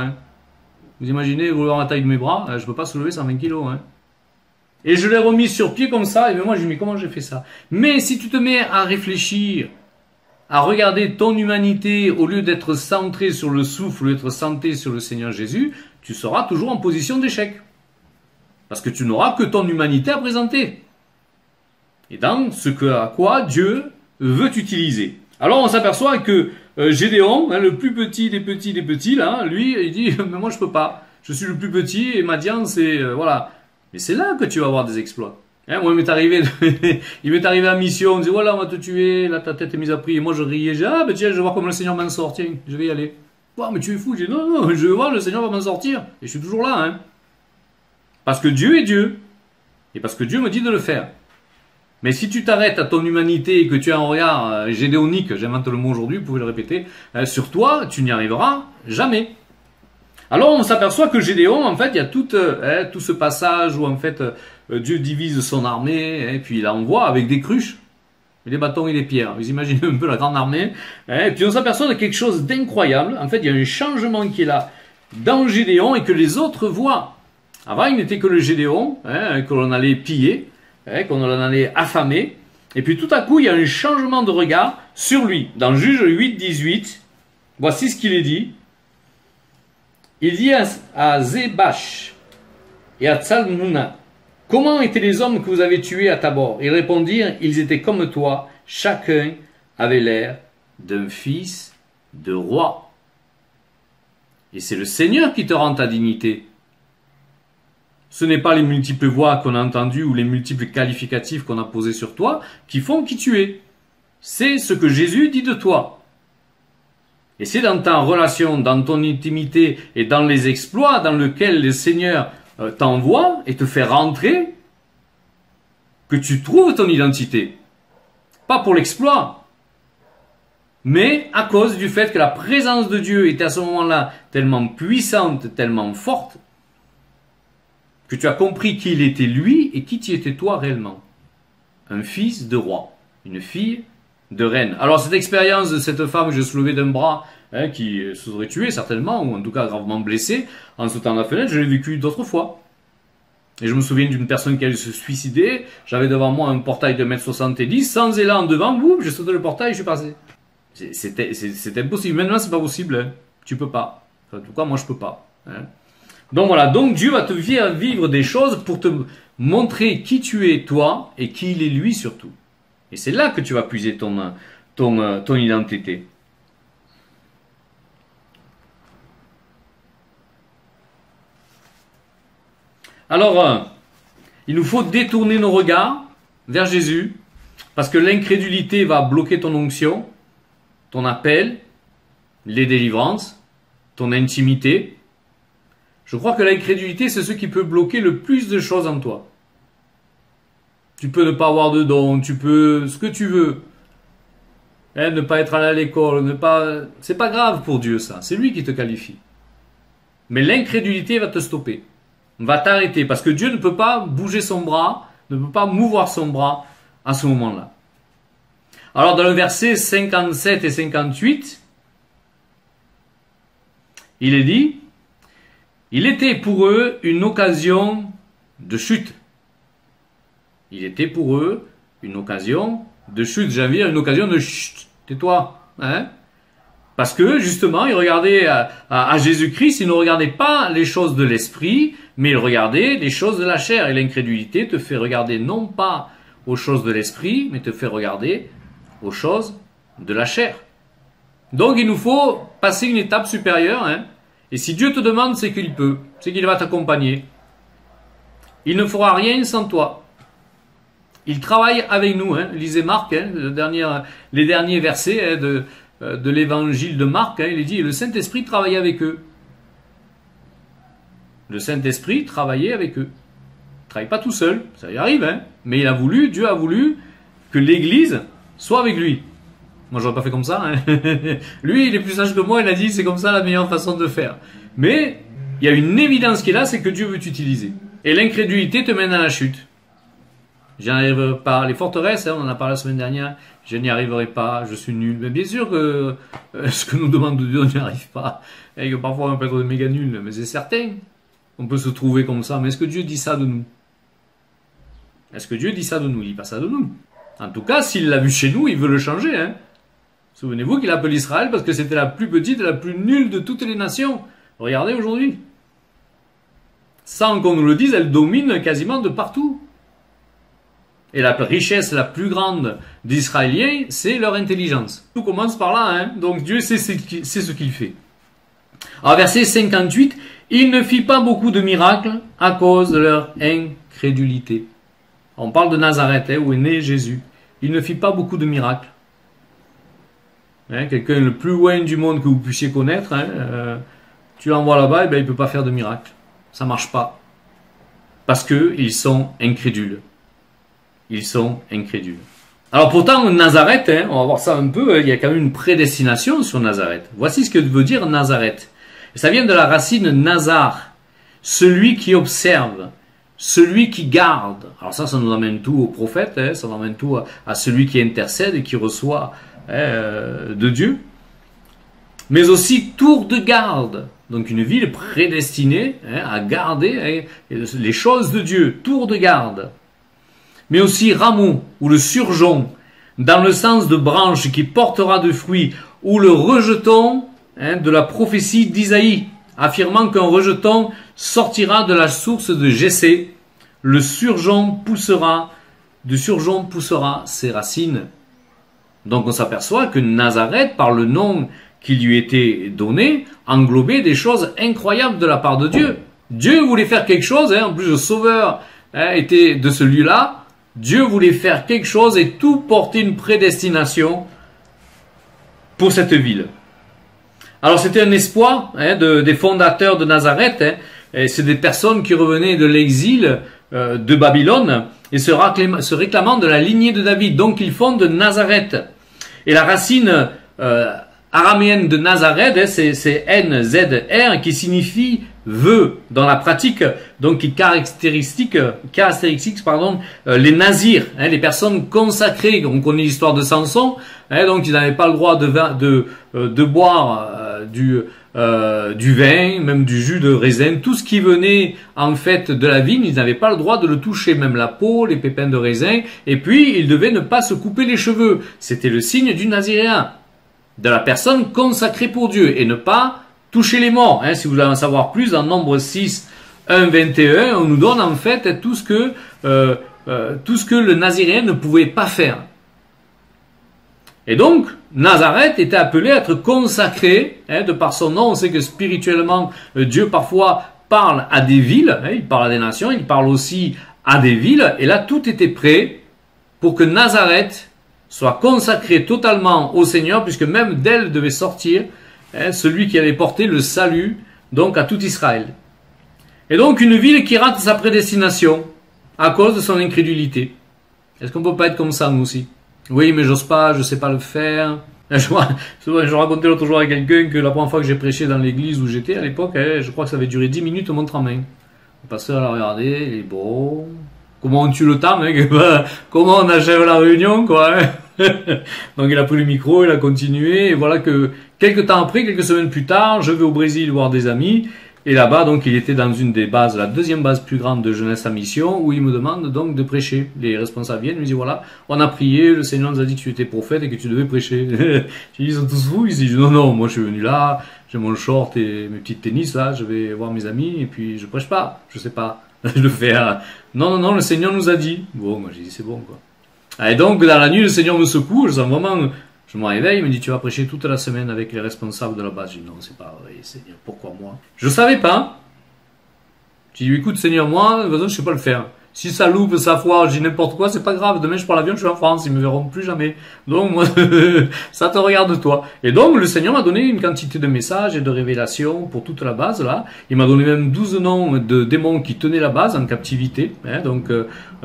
Vous imaginez, vous voir la taille de mes bras, je peux pas soulever 120 kilos. Et je l'ai remise sur pied comme ça, et moi je me dis, mais comment j'ai fait ça? Mais si tu te mets à réfléchir, à regarder ton humanité, au lieu d'être centré sur le souffle, au lieu d'être centré sur le Seigneur Jésus, tu seras toujours en position d'échec. Parce que tu n'auras que ton humanité à présenter. Et dans à quoi Dieu veut t'utiliser. Alors on s'aperçoit que Gédéon, le plus petit des petits, là, lui, il dit, mais moi je peux pas. Je suis le plus petit et Madian, c'est, voilà. Mais c'est là que tu vas avoir des exploits. Moi, il m'est arrivé à mission, on me dit, voilà, on va te tuer, là, ta tête est mise à prix. Et moi, je riais, je dis, ah, ben tiens, je vais voir comment le Seigneur m'en sort, tiens, je vais y aller. Oh, mais tu es fou, je dis, non, je vais voir, le Seigneur va m'en sortir. Et je suis toujours là, Parce que Dieu est Dieu. Et parce que Dieu me dit de le faire. Mais si tu t'arrêtes à ton humanité et que tu as un regard gédéonique, j'invente le mot aujourd'hui, vous pouvez le répéter, sur toi, tu n'y arriveras jamais. Alors on s'aperçoit que Gédéon, en fait, il y a tout ce passage où en fait Dieu divise son armée, et puis il envoie avec des cruches, des bâtons et des pierres. Vous imaginez un peu la grande armée. Et puis on s'aperçoit de quelque chose d'incroyable. En fait, il y a un changement qui est là dans Gédéon et que les autres voient. Avant, il n'était que le Gédéon, que l'on allait piller, qu'on allait affamer. Et puis tout à coup, il y a un changement de regard sur lui. Dans Juge 8, 18, voici ce qu'il est dit. Il dit à Zébash et à Tsalmouna, « Comment étaient les hommes que vous avez tués à Tabor ?» Ils répondirent, « Ils étaient comme toi, chacun avait l'air d'un fils de roi. » Et c'est le Seigneur qui te rend ta dignité. Ce n'est pas les multiples voix qu'on a entendues ou les multiples qualificatifs qu'on a posés sur toi qui font qui tu es. C'est ce que Jésus dit de toi. Et c'est dans ta relation, dans ton intimité et dans les exploits dans lesquels le Seigneur t'envoie et te fait rentrer que tu trouves ton identité. Pas pour l'exploit, mais à cause du fait que la présence de Dieu était à ce moment-là tellement puissante, tellement forte, que tu as compris qui il était lui et qui tu étais toi réellement. Un fils de roi, une fille de reine. Alors cette expérience de cette femme que je soulevais d'un bras, qui se serait tuée certainement, ou en tout cas gravement blessée, en sautant la fenêtre, je l'ai vécu d'autres fois. Et je me souviens d'une personne qui allait se suicider, j'avais devant moi un portail de 1m70, sans élan devant, boum, j'ai sauté le portail et je suis passé. C'était impossible, maintenant c'est pas possible, tu peux pas. Enfin, en tout cas moi je peux pas. Donc voilà, donc Dieu va te faire vivre des choses pour te montrer qui tu es toi et qui il est lui surtout. Et c'est là que tu vas puiser ton identité. Alors, il nous faut détourner nos regards vers Jésus, parce que l'incrédulité va bloquer ton onction, ton appel, les délivrances, ton intimité. Je crois que l'incrédulité, c'est ce qui peut bloquer le plus de choses en toi. Tu peux ne pas avoir de dons, tu peux ce que tu veux. Ne pas être allé à l'école, c'est pas grave pour Dieu ça, c'est lui qui te qualifie. Mais l'incrédulité va te stopper, va t'arrêter, parce que Dieu ne peut pas bouger son bras, ne peut pas mouvoir son bras à ce moment-là. Alors dans le verset 57 et 58, il est dit, il était pour eux une occasion de chute. Il était pour eux une occasion de chute, j'ai envie de dire une occasion de chute, tais-toi, Parce que justement, ils regardaient à Jésus-Christ, ils ne regardaient pas les choses de l'esprit, mais ils regardaient les choses de la chair. Et l'incrédulité te fait regarder non pas aux choses de l'esprit, mais te fait regarder aux choses de la chair. Donc il nous faut passer une étape supérieure. Et si Dieu te demande, c'est qu'il peut, c'est qu'il va t'accompagner. Il ne fera rien sans toi. Il travaille avec nous. Lisez Marc, les derniers versets de l'évangile de Marc, il est dit, le Saint-Esprit travaillait avec eux. Le Saint-Esprit travaillait avec eux. Il ne travaille pas tout seul, ça y arrive, mais Dieu a voulu que l'Église soit avec lui. Moi, j'aurais pas fait comme ça. Lui, il est plus sage que moi, il a dit, c'est comme ça la meilleure façon de faire. Mais, il y a une évidence qui est là, c'est que Dieu veut t'utiliser. Et l'incrédulité te mène à la chute. J'y arriverai pas. Les forteresses, on en a parlé la semaine dernière, je n'y arriverai pas, je suis nul. Mais bien sûr que ce que nous demande Dieu, on n'y arrive pas. Et que parfois on peut être méga nul, mais c'est certain. On peut se trouver comme ça. Mais est-ce que Dieu dit ça de nous? Est-ce que Dieu dit ça de nous? Il dit pas ça de nous. En tout cas, s'il l'a vu chez nous, il veut le changer. Souvenez-vous qu'il appelle Israël parce que c'était la plus petite et la plus nulle de toutes les nations. Regardez aujourd'hui. Sans qu'on nous le dise, elle domine quasiment de partout. Et la richesse la plus grande d'Israéliens, c'est leur intelligence. Tout commence par là, Donc Dieu sait ce qu'il fait. Alors verset 58, il ne fit pas beaucoup de miracles à cause de leur incrédulité. On parle de Nazareth, où est né Jésus. Il ne fit pas beaucoup de miracles. Quelqu'un le plus loin du monde que vous puissiez connaître, tu l'envoies là-bas, il ne peut pas faire de miracle. Ça ne marche pas. Parce qu'ils sont incrédules. ils sont incrédules. Alors pourtant, Nazareth, hein, on va voir ça un peu, il y a quand même une prédestination sur Nazareth. Voici ce que veut dire Nazareth. Ça vient de la racine Nazar, celui qui observe, celui qui garde. Alors ça nous amène tout au prophète, hein, ça nous amène tout à celui qui intercède et qui reçoit de Dieu. Mais aussi tour de garde, donc une ville prédestinée à garder les choses de Dieu, tour de garde. Mais aussi rameau ou le surgeon, dans le sens de branche qui portera de fruits, ou le rejeton de la prophétie d'Isaïe, affirmant qu'un rejeton sortira de la source de Jessé, le surgeon poussera ses racines. Donc on s'aperçoit que Nazareth, par le nom qui lui était donné, englobait des choses incroyables de la part de Dieu. Dieu voulait faire quelque chose, en plus le sauveur était de celui-là. Dieu voulait faire quelque chose et tout portait une prédestination pour cette ville. Alors c'était un espoir des fondateurs de Nazareth. C'est des personnes qui revenaient de l'exil de Babylone et se réclamant de la lignée de David. Donc ils fondent Nazareth. Et la racine araméenne de Nazareth, c'est N-Z-R, qui signifie vœu dans la pratique, donc qui caractéristique les nazirs, les personnes consacrées. On connaît l'histoire de Samson, donc ils n'avaient pas le droit de boire du vin, même du jus de raisin, tout ce qui venait en fait de la vigne, ils n'avaient pas le droit de le toucher, même la peau, les pépins de raisin, et puis ils devaient ne pas se couper les cheveux. C'était le signe du naziréen, de la personne consacrée pour Dieu, et ne pas toucher les morts. Si vous voulez en savoir plus, dans Nombre 6, 1, 21, on nous donne en fait tout ce que le naziréen ne pouvait pas faire. Et donc, Nazareth était appelé à être consacré, de par son nom. On sait que spirituellement, Dieu parfois parle à des villes, il parle à des nations, il parle aussi à des villes, et là tout était prêt pour que Nazareth soit consacré totalement au Seigneur, puisque même d'elle devait sortir celui qui allait porter le salut donc à tout Israël. Et donc une ville qui rate sa prédestination à cause de son incrédulité. Est-ce qu'on peut pas être comme ça nous aussi? Oui, mais j'ose pas, je sais pas le faire. Je racontais l'autre jour à quelqu'un que la première fois que j'ai prêché dans l'église où j'étais à l'époque, je crois que ça avait duré 10 minutes montre en main. Le pasteur l'a regardé, il est bon. Comment on tue le temps, comment on achève la réunion, quoi. Donc il a pris le micro, il a continué, et voilà que quelques temps après, quelques semaines plus tard, je vais au Brésil voir des amis, et là-bas, donc, il était dans une des bases, la deuxième base plus grande de Jeunesse à Mission, où il me demande donc de prêcher. Les responsables viennent, ils me disent, voilà, on a prié, le Seigneur nous a dit que tu étais prophète et que tu devais prêcher. Ils sont tous fous, ils disent, non, moi je suis venu là, j'ai mon short et mes petites tennis, là, je vais voir mes amis, et puis je prêche pas, je sais pas le faire. Non, le Seigneur nous a dit. Bon, moi j'ai dit, c'est bon, quoi. Et donc, dans la nuit, le Seigneur me secoue, je me réveille, il me dit, tu vas prêcher toute la semaine avec les responsables de la base. Je dis, non, c'est pas vrai, Seigneur, pourquoi moi? Je savais pas. Je dis, écoute, Seigneur, moi, de toute façon, je sais pas le faire. Si ça loupe, ça foire, je dis n'importe quoi, c'est pas grave. Demain, je prends l'avion, je suis en France, ils me verront plus jamais. Donc, moi, ça te regarde toi. Et donc, le Seigneur m'a donné une quantité de messages et de révélations pour toute la base, là. Il m'a donné même 12 noms de démons qui tenaient la base en captivité,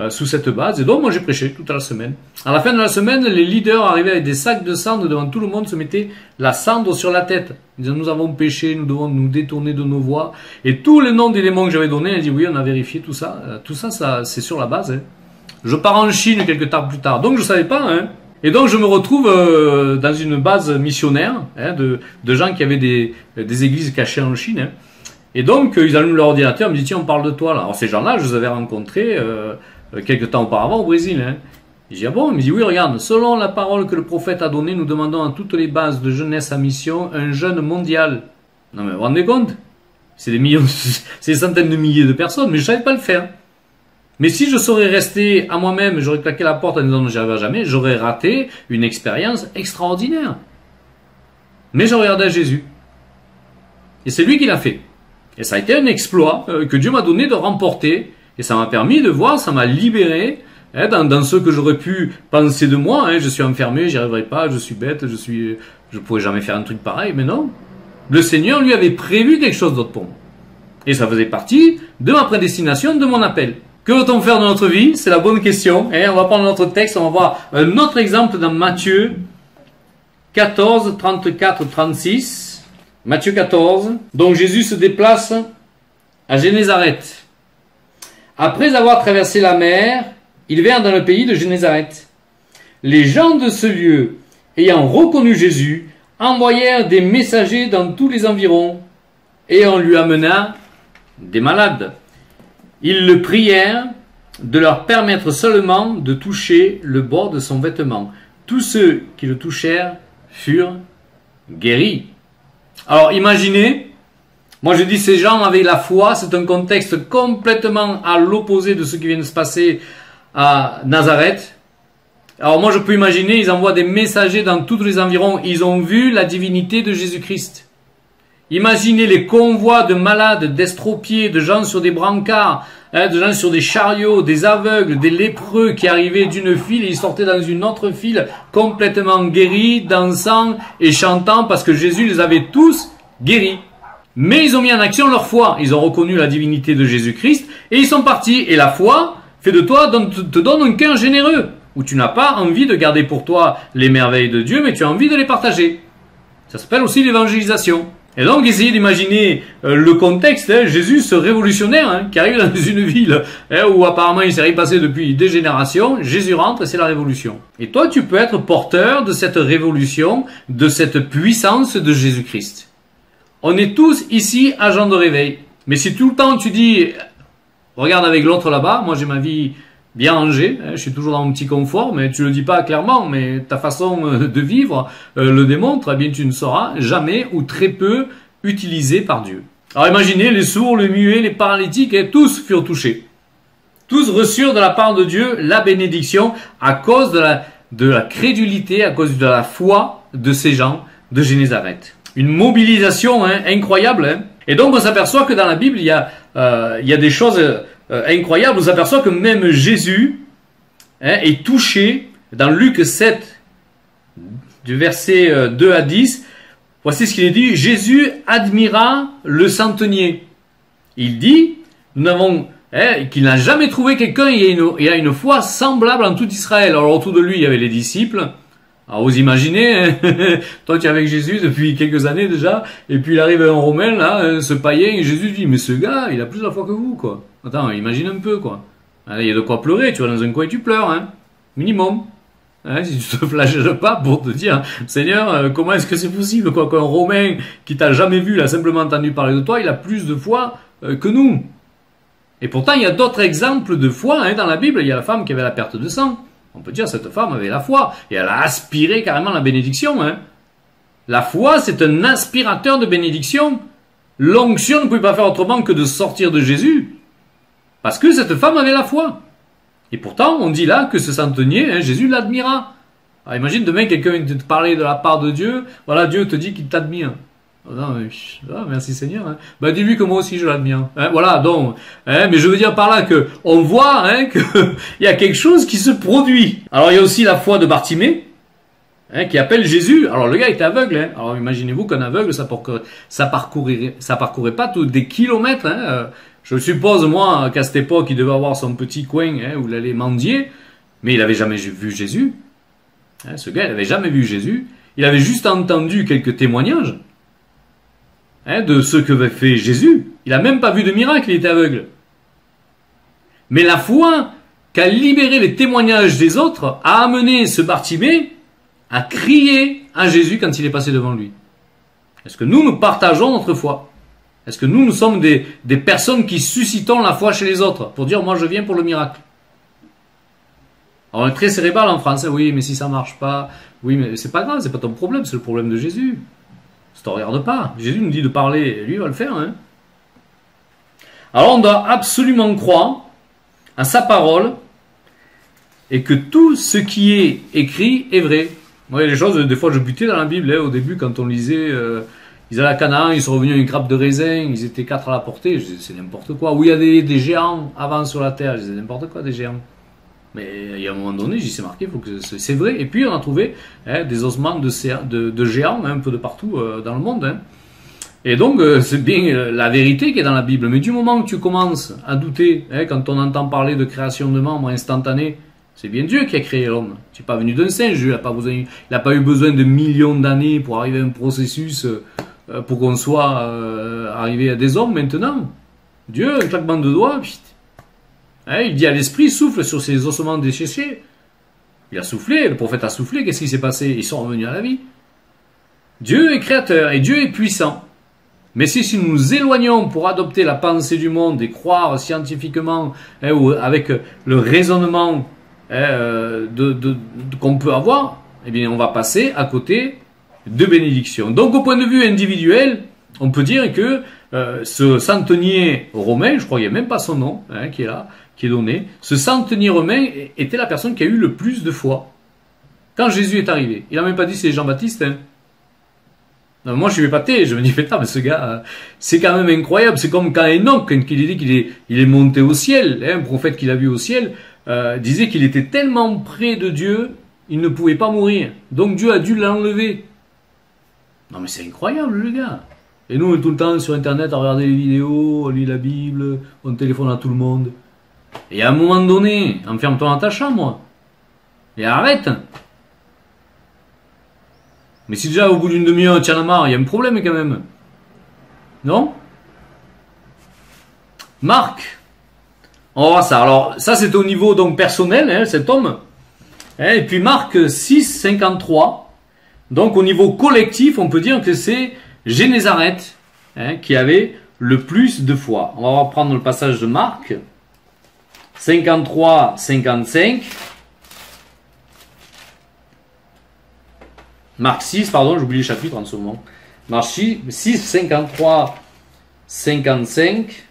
sous cette base. Et donc, moi, j'ai prêché toute la semaine. À la fin de la semaine, les leaders arrivaient avec des sacs de cendre devant tout le monde, se mettaient la cendre sur la tête. Ils disaient, nous avons péché, nous devons nous détourner de nos voies. Et tous les noms des démons que j'avais donnés, ils dit, oui, on a vérifié tout ça. Tout ça, c'est sur la base. Je pars en Chine quelques temps plus tard. Donc, je savais pas. Et donc, je me retrouve dans une base missionnaire de gens qui avaient des églises cachées en Chine. Et donc, ils allument leur ordinateur, ils me disent, tiens, on parle de toi là. Alors, ces gens-là, je les avais rencontrés quelques temps auparavant au Brésil. Je dis, ah bon? Il me dit, oui, regarde, selon la parole que le prophète a donnée, nous demandons à toutes les bases de Jeunesse à Mission un jeûne mondial. Non, mais vous vous rendez compte? C'est des millions, c'est des centaines de milliers de personnes, mais je savais pas le faire. Mais si je serais resté à moi-même, j'aurais claqué la porte en disant, j'y arriverai jamais, j'aurais raté une expérience extraordinaire. Mais j'ai regardé à Jésus. Et c'est lui qui l'a fait. Et ça a été un exploit que Dieu m'a donné de remporter. Et ça m'a permis de voir, ça m'a libéré dans ce que j'aurais pu penser de moi. Je suis enfermé, j'y arriverai pas, je suis bête, je pourrais jamais faire un truc pareil. Mais non. Le Seigneur lui avait prévu quelque chose d'autre pour moi. Et ça faisait partie de ma prédestination, de mon appel. Que veut-on faire de notre vie? C'est la bonne question. Et on va prendre notre texte, on va voir un autre exemple dans Matthieu 14, 34, 36. Matthieu 14. Donc Jésus se déplace à Génézareth. Après avoir traversé la mer, il vint dans le pays de Génézareth. Les gens de ce lieu, ayant reconnu Jésus, envoyèrent des messagers dans tous les environs, et on lui amena des malades. Ils le prièrent de leur permettre seulement de toucher le bord de son vêtement. Tous ceux qui le touchèrent furent guéris. Alors imaginez, moi je dis ces gens avaient la foi, c'est un contexte complètement à l'opposé de ce qui vient de se passer à Nazareth. Alors moi je peux imaginer, ils envoient des messagers dans tous les environs, ils ont vu la divinité de Jésus-Christ. Imaginez les convois de malades, d'estropiés, de gens sur des brancards, de gens sur des chariots, des aveugles, des lépreux qui arrivaient d'une file et ils sortaient dans une autre file complètement guéris, dansant et chantant parce que Jésus les avait tous guéris. Mais ils ont mis en action leur foi, ils ont reconnu la divinité de Jésus-Christ et ils sont partis. Et la foi fait de toi, te donne un cœur généreux, où tu n'as pas envie de garder pour toi les merveilles de Dieu, mais tu as envie de les partager. Ça s'appelle aussi l'évangélisation. Et donc, essayez d'imaginer le contexte, Jésus, ce révolutionnaire, qui arrive dans une ville où apparemment il s'est rien passé depuis des générations, Jésus rentre et c'est la révolution. Et toi, tu peux être porteur de cette révolution, de cette puissance de Jésus-Christ. On est tous ici agents de réveil. Mais si tout le temps tu dis, regarde avec l'autre là-bas, moi j'ai ma vie bien rangée, je suis toujours dans mon petit confort, mais tu le dis pas clairement, mais ta façon de vivre le démontre, eh bien tu ne seras jamais ou très peu utilisé par Dieu. Alors imaginez, les sourds, les muets, les paralytiques, tous furent touchés. Tous reçurent de la part de Dieu la bénédiction à cause de la crédulité, à cause de la foi de ces gens de Génézareth. Une mobilisation incroyable. Et donc on s'aperçoit que dans la Bible, il y a des choses incroyables. On s'aperçoit que même Jésus est touché dans Luc 7, du verset 2 à 10. Voici ce qu'il est dit. Jésus admira le centenier. Il dit, nous n'avons qu'il n'a jamais trouvé quelqu'un qui a une foi semblable en tout Israël. Alors autour de lui, il y avait les disciples. Alors vous imaginez, toi tu es avec Jésus depuis quelques années déjà, et puis il arrive un Romain, là, ce païen, et Jésus dit, mais ce gars, il a plus la foi que vous, quoi. Attends, imagine un peu, quoi. Il y a de quoi pleurer, tu vas dans un coin et tu pleures, minimum. Si tu te flagelles pas pour te dire, Seigneur, comment est-ce que c'est possible, quoi, qu'un Romain qui t'a jamais vu, il a simplement entendu parler de toi, il a plus de foi que nous. Et pourtant, il y a d'autres exemples de foi, dans la Bible. Il y a la femme qui avait la perte de sang. On peut dire cette femme avait la foi et elle a aspiré carrément la bénédiction. La foi, c'est un aspirateur de bénédiction. L'onction ne pouvait pas faire autrement que de sortir de Jésus parce que cette femme avait la foi. Et pourtant, on dit là que ce centenier, Jésus l'admira. Alors imagine demain quelqu'un te parler de la part de Dieu. Voilà, Dieu te dit qu'il t'admire. Non, merci Seigneur. Ben dis-lui que moi aussi je l'admire. Voilà, donc. Mais je veux dire par là que on voit qu'il y a quelque chose qui se produit. Alors il y a aussi la foi de Bartimée, qui appelle Jésus. Alors le gars était aveugle. Alors imaginez-vous qu'un aveugle, ça parcourait pas tous des kilomètres. Je suppose moi qu'à cette époque il devait avoir son petit coin où il allait mendier, mais il n'avait jamais vu Jésus. Ce gars, il n'avait jamais vu Jésus. Il avait juste entendu quelques témoignages. De ce que fait Jésus. Il n'a même pas vu de miracle, il était aveugle. Mais la foi qu'a libéré les témoignages des autres a amené ce Bartimée à crier à Jésus quand il est passé devant lui. Est-ce que nous partageons notre foi? Est-ce que nous sommes des personnes qui suscitons la foi chez les autres pour dire moi je viens pour le miracle? Alors on est très cérébral en France, oui mais si ça marche pas, oui mais c'est pas grave, c'est pas ton problème, c'est le problème de Jésus. Ça ne te regarde pas. Jésus nous dit de parler, lui il va le faire. Alors on doit absolument croire à sa parole et que tout ce qui est écrit est vrai. Moi, il y a des choses, des fois je butais dans la Bible, au début quand on lisait, ils allaient à Canaan, ils sont revenus à une grappe de raisin, ils étaient 4 à la portée, je disais c'est n'importe quoi. Où il y a des géants avant sur la terre, je disais n'importe quoi des géants. Mais il y a un moment donné, j'y sais marqué, faut que c'est vrai. Et puis on a trouvé des ossements de géants un peu de partout dans le monde. Et donc, c'est bien la vérité qui est dans la Bible. Mais du moment que tu commences à douter, hein, quand on entend parler de création de membres instantanés, c'est bien Dieu qui a créé l'homme. Tu n'es pas venu d'un singe, il n'a pas eu besoin de millions d'années pour arriver à un processus pour qu'on soit arrivé à des hommes maintenant. Dieu, un claquement de doigts, hein, il dit à l'esprit, souffle sur ces ossements desséchés. Il a soufflé, le prophète a soufflé, qu'est-ce qui s'est passé? Ils sont revenus à la vie. Dieu est créateur et Dieu est puissant. Mais si nous nous éloignons pour adopter la pensée du monde et croire scientifiquement hein, ou avec le raisonnement hein, qu'on peut avoir, eh bien on va passer à côté de bénédiction. Donc au point de vue individuel, on peut dire que ce centenier romain, je crois qu'il n'y a même pas son nom hein, qui est là, qui est donné, ce centenier romain était la personne qui a eu le plus de foi quand Jésus est arrivé. Il n'a même pas dit c'est Jean-Baptiste. Hein. Non, moi je suis épaté, je me dis putain mais ce gars c'est quand même incroyable, c'est comme quand Enoch, quand il dit qu'il est monté au ciel, hein, un prophète qu'il a vu au ciel, disait qu'il était tellement près de Dieu, il ne pouvait pas mourir, donc Dieu a dû l'enlever. Non mais c'est incroyable le gars. Et nous on est tout le temps sur internet à regarder les vidéos, on lit la Bible, on téléphone à tout le monde. Et à un moment donné, enferme-toi dans ta chambre et arrête. Mais si déjà au bout d'une demi-heure tu en as marre, il y a un problème quand même. Non? Marc. On va voir ça. Alors ça c'est au niveau donc personnel, hein, cet homme. Hein, et puis Marc 6, 53. Donc au niveau collectif, on peut dire que c'est Génézareth hein, qui avait le plus de foi. On va reprendre le passage de Marc. 53, 55. Marc 6, pardon, j'oublie le chapitre en ce moment. Marc 6, 53, 55.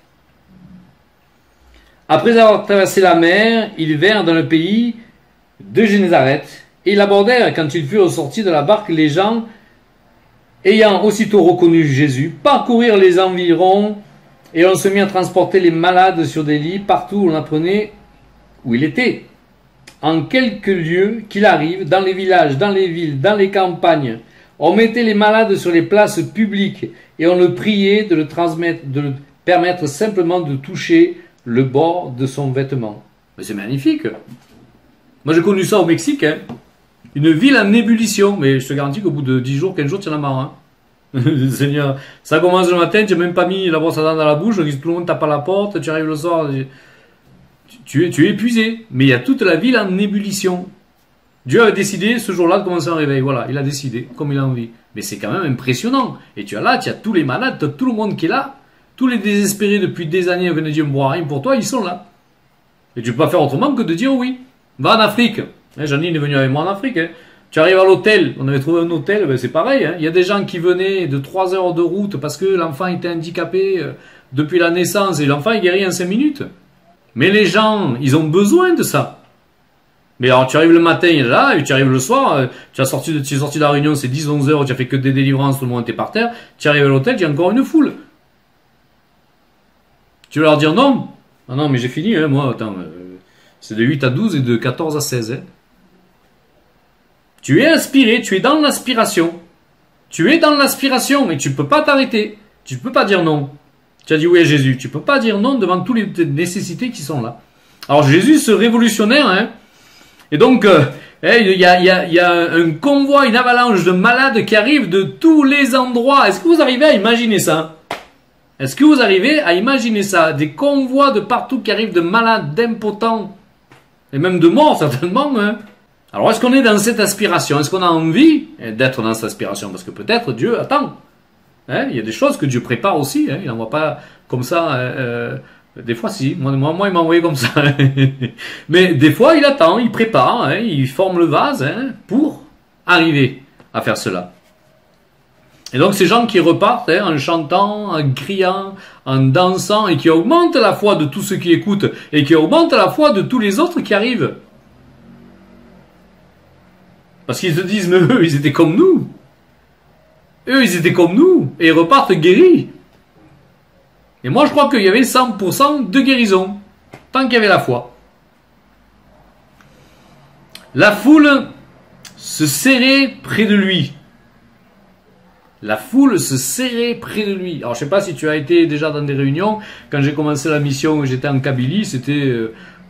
Après avoir traversé la mer, ils vinrent dans le pays de Génézareth. Et ils abordèrent, quand ils furent sortis de la barque, les gens, ayant aussitôt reconnu Jésus, parcourirent les environs, et on se mit à transporter les malades sur des lits, partout où on apprenait où il était. En quelques lieux qu'il arrive, dans les villages, dans les villes, dans les campagnes, on mettait les malades sur les places publiques et on le priait de le transmettre, de le permettre simplement de toucher le bord de son vêtement. Mais c'est magnifique. Moi j'ai connu ça au Mexique, hein. Une ville en ébullition, mais je te garantis qu'au bout de 10 jours, 15 jours, tu en as marre. Hein. Seigneur, ça commence le matin, tu n'as même pas mis la brosse à dents dans la bouche, tout le monde tape à la porte, tu arrives le soir... Tu es épuisé, mais il y a toute la ville en ébullition. Dieu a décidé ce jour-là de commencer un réveil. Voilà, il a décidé, comme il a envie. Mais c'est quand même impressionnant. Et tu as tous les malades, tu as tout le monde qui est là. Tous les désespérés depuis des années, venaient dire, moi, rien pour toi, ils sont là. Et tu peux pas faire autrement que de dire oui. Va en Afrique. Janine est venue avec moi en Afrique. Hein. Tu arrives à l'hôtel, on avait trouvé un hôtel, ben c'est pareil. Hein. Il y a des gens qui venaient de 3 heures de route parce que l'enfant était handicapé depuis la naissance et l'enfant est guéri en 5 minutes. Mais les gens, ils ont besoin de ça. Mais alors, tu arrives le matin, il est là, et tu arrives le soir, tu es sorti de la réunion, c'est 10-11 heures, tu as fait que des délivrances, tout le monde était par terre, tu arrives à l'hôtel, il y a encore une foule. Tu veux leur dire non? Ah non, mais j'ai fini, hein, moi, attends, c'est de 8 à 12 et de 14 à 16. Hein. Tu es inspiré, tu es dans l'aspiration. Tu es dans l'aspiration, mais tu peux pas t'arrêter. Tu peux pas dire non. Tu as dit oui à Jésus. Tu peux pas dire non devant toutes les nécessités qui sont là. Alors Jésus, ce révolutionnaire, hein, et donc il y a un convoi, une avalanche de malades qui arrivent de tous les endroits. Est-ce que vous arrivez à imaginer ça? Est-ce que vous arrivez à imaginer ça? Des convois de partout qui arrivent de malades, d'impotents, et même de morts certainement. Hein. Alors est-ce qu'on est dans cette aspiration? Est-ce qu'on a envie d'être dans cette aspiration? Parce que peut-être Dieu attend. Hein, il y a des choses que Dieu prépare aussi. Hein, il n'envoie pas comme ça. Des fois, si. Moi il m'a envoyé comme ça. Mais des fois, il attend, il prépare, hein, il forme le vase hein, pour arriver à faire cela. Et donc, ces gens qui repartent hein, en chantant, en criant, en dansant, et qui augmentent la foi de tous ceux qui écoutent, et qui augmentent la foi de tous les autres qui arrivent. Parce qu'ils se disent, mais eux, ils étaient comme nous. Eux, ils étaient comme nous, et ils repartent guéris. Et moi, je crois qu'il y avait 100% de guérison, tant qu'il y avait la foi. La foule se serrait près de lui. La foule se serrait près de lui. Alors je sais pas si tu as été déjà dans des réunions. Quand j'ai commencé la mission, j'étais en Kabylie, c'était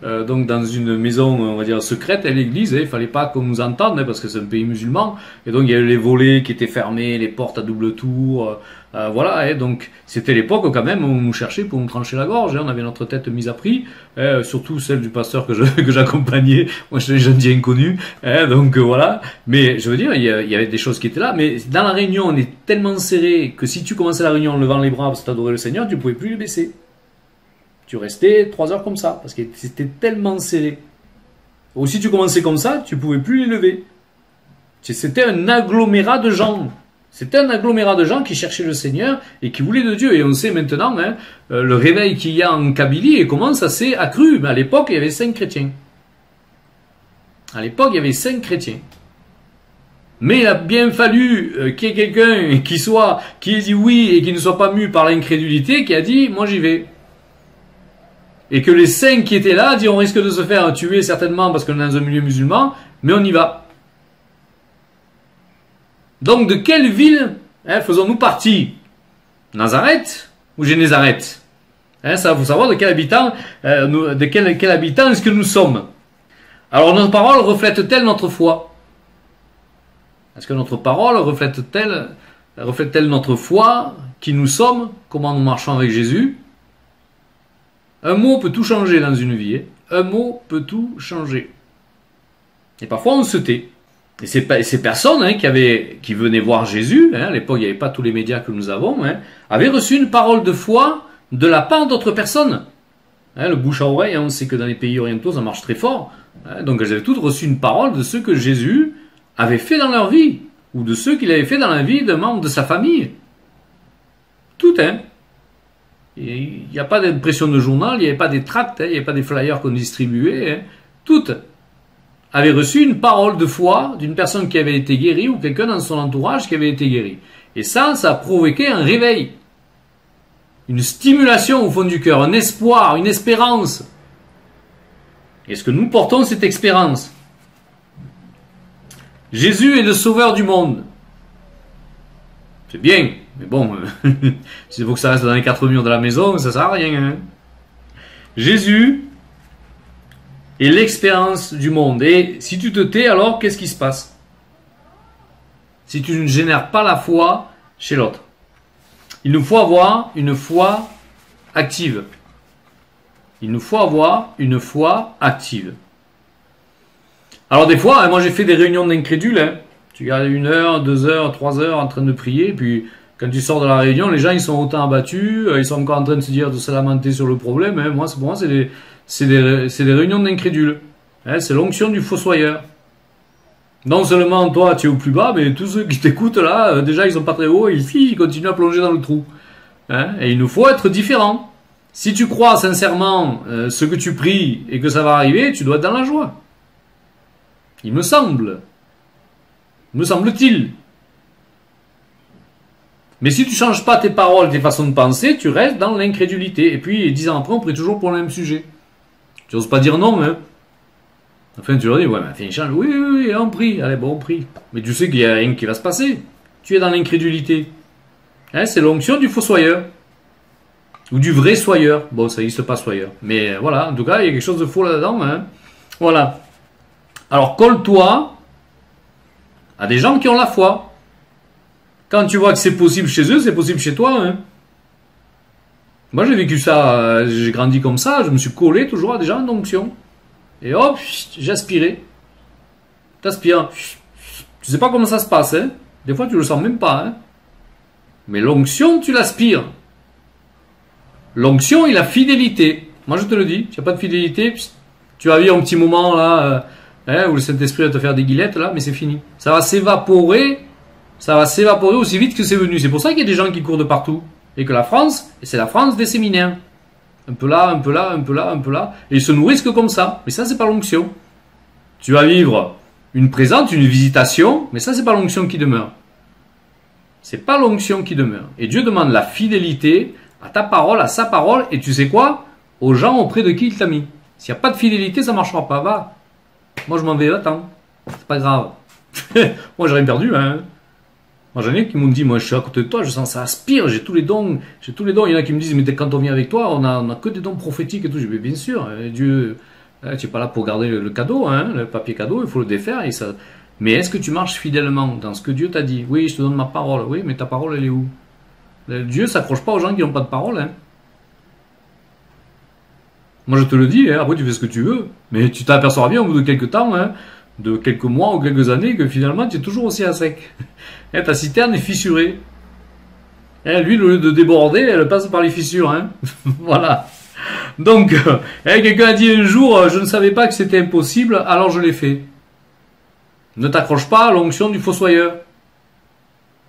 donc dans une maison, on va dire, secrète à l'église. Il fallait pas qu'on nous entende parce que c'est un pays musulman. Et donc il y avait les volets qui étaient fermés, les portes à double tour. Voilà, donc c'était l'époque quand même où on nous cherchait pour nous trancher la gorge. On avait notre tête mise à prix, surtout celle du pasteur que j'accompagnais. Moi, je suis gentil inconnu, donc voilà. Mais je veux dire, il y avait des choses qui étaient là. Mais dans la réunion, on est tellement serré que si tu commençais la réunion en levant les bras parce que tu adorais le Seigneur, tu pouvais plus les baisser. Tu restais 3 heures comme ça parce que c'était tellement serré. Ou si tu commençais comme ça, tu pouvais plus les lever. C'était un agglomérat de gens. C'était un agglomérat de gens qui cherchaient le Seigneur et qui voulaient de Dieu. Et on sait maintenant le réveil qu'il y a en Kabylie et comment ça s'est accru. Mais à l'époque, il y avait 5 chrétiens. À l'époque, il y avait 5 chrétiens. Mais il a bien fallu qu'il y ait quelqu'un qui ait dit oui et qui ne soit pas mu par l'incrédulité, qui a dit « moi j'y vais ». Et que les 5 qui étaient là disent « on risque de se faire tuer certainement parce qu'on est dans un milieu musulman, mais on y va ». Donc de quelle ville faisons-nous partie? Nazareth ou Génézareth? Ça, faut savoir de quel habitant, quel habitant est-ce que nous sommes. Alors notre parole reflète-t-elle notre foi? Est-ce que notre parole reflète-t-elle notre foi, qui nous sommes, comment nous marchons avec Jésus? Un mot peut tout changer dans une vie. Un mot peut tout changer. Et parfois on se tait. Et ces personnes qui venaient voir Jésus, à l'époque il n'y avait pas tous les médias que nous avons, avaient reçu une parole de foi de la part d'autres personnes. Le bouche à oreille, on sait que dans les pays orientaux ça marche très fort. Donc elles avaient toutes reçu une parole de ce que Jésus avait fait dans leur vie, ou de ceux qu'il avait fait dans la vie d'un membre de sa famille. Tout, Il n'y a pas d'impression de journal, il n'y avait pas des tracts, il n'y avait pas des flyers qu'on distribuait. Toutes avaient reçu une parole de foi d'une personne qui avait été guérie ou quelqu'un dans son entourage qui avait été guéri. Et ça a provoqué un réveil, une stimulation au fond du cœur, un espoir, une espérance. Est-ce que nous portons cette espérance? Jésus est le sauveur du monde. C'est bien, mais bon, s'il faut que ça reste dans les 4 murs de la maison, ça sert à rien. Jésus est l'expérience du monde. Et si tu te tais, alors qu'est-ce qui se passe? Si tu ne génères pas la foi chez l'autre. Il nous faut avoir une foi active. Il nous faut avoir une foi active. Alors des fois, moi j'ai fait des réunions d'incrédules. Tu gardes 1 heure, 2 heures, 3 heures en train de prier, puis quand tu sors de la réunion, les gens ils sont autant abattus, ils sont encore en train de se lamenter sur le problème. Moi, pour moi, c'est des réunions d'incrédules. C'est l'onction du fossoyeur. Non seulement toi tu es au plus bas, mais tous ceux qui t'écoutent là, déjà ils sont pas très hauts, et ils continuent à plonger dans le trou. Et il nous faut être différents. Si tu crois sincèrement ce que tu pries et que ça va arriver, tu dois être dans la joie. Il me semble. Me semble-t-il. Mais si tu changes pas tes paroles, tes façons de penser, tu restes dans l'incrédulité. Et puis 10 ans après, on prie toujours pour le même sujet. Tu n'oses pas dire non, hein. Enfin, tu leur dis, ouais, mais enfin, change. Oui, on prie. Allez, bon, on prie. Mais tu sais qu'il n'y a rien qui va se passer. Tu es dans l'incrédulité. C'est l'onction du fossoyeur. Ou du vrai soyeur. Bon, ça n'existe pas soyeur. Mais voilà, en tout cas, il y a quelque chose de faux là-dedans. Voilà. Alors, colle-toi à des gens qui ont la foi. Quand tu vois que c'est possible chez eux, c'est possible chez toi. Moi, j'ai vécu ça, j'ai grandi comme ça, je me suis collé toujours à des gens d'onction. Et hop, j'aspirais. T'aspires. Tu sais pas comment ça se passe, Des fois, tu le sens même pas, Mais l'onction, tu l'aspires. L'onction et la fidélité. Moi, je te le dis, tu n'as pas de fidélité, tu vas vivre un petit moment, là, où le Saint-Esprit va te faire des guillettes, là, mais c'est fini. Ça va s'évaporer aussi vite que c'est venu. C'est pour ça qu'il y a des gens qui courent de partout. Et que la France, c'est la France des séminaires. Un peu là, un peu là, un peu là, un peu là. Et ils se nourrissent que comme ça. Mais ça, c'est pas l'onction. Tu vas vivre une présence, une visitation, mais ça, c'est pas l'onction qui demeure. C'est pas l'onction qui demeure. Et Dieu demande la fidélité à ta parole, à sa parole, et tu sais quoi? Aux gens auprès de qui il t'a mis. S'il n'y a pas de fidélité, ça marchera pas. Va. Moi, je m'en vais, attends. C'est pas grave. Moi, j'ai rien perdu, Moi, j'en ai qui m'ont dit, moi, je suis à côté de toi, je sens ça aspire, j'ai tous les dons, j'ai tous les dons. Il y en a qui me disent, mais quand on vient avec toi, on a que des dons prophétiques et tout. Je dis, mais bien sûr, Dieu, tu n'es pas là pour garder le cadeau, hein, le papier cadeau, il faut le défaire et ça. Mais est-ce que tu marches fidèlement dans ce que Dieu t'a dit? Oui, je te donne ma parole. Oui, mais ta parole, elle est où? Dieu s'accroche pas aux gens qui n'ont pas de parole, hein. Moi, je te le dis, hein, après tu fais ce que tu veux, mais tu t'aperçois bien au bout de quelques temps, hein, de quelques mois ou quelques années, que finalement, tu es toujours aussi à sec. Hein, ta citerne est fissurée. Hein, l'huile, au lieu de déborder, elle passe par les fissures. Hein. Voilà. Donc, quelqu'un a dit un jour, je ne savais pas que c'était impossible, alors je l'ai fait. Ne t'accroche pas à l'onction du fossoyeur.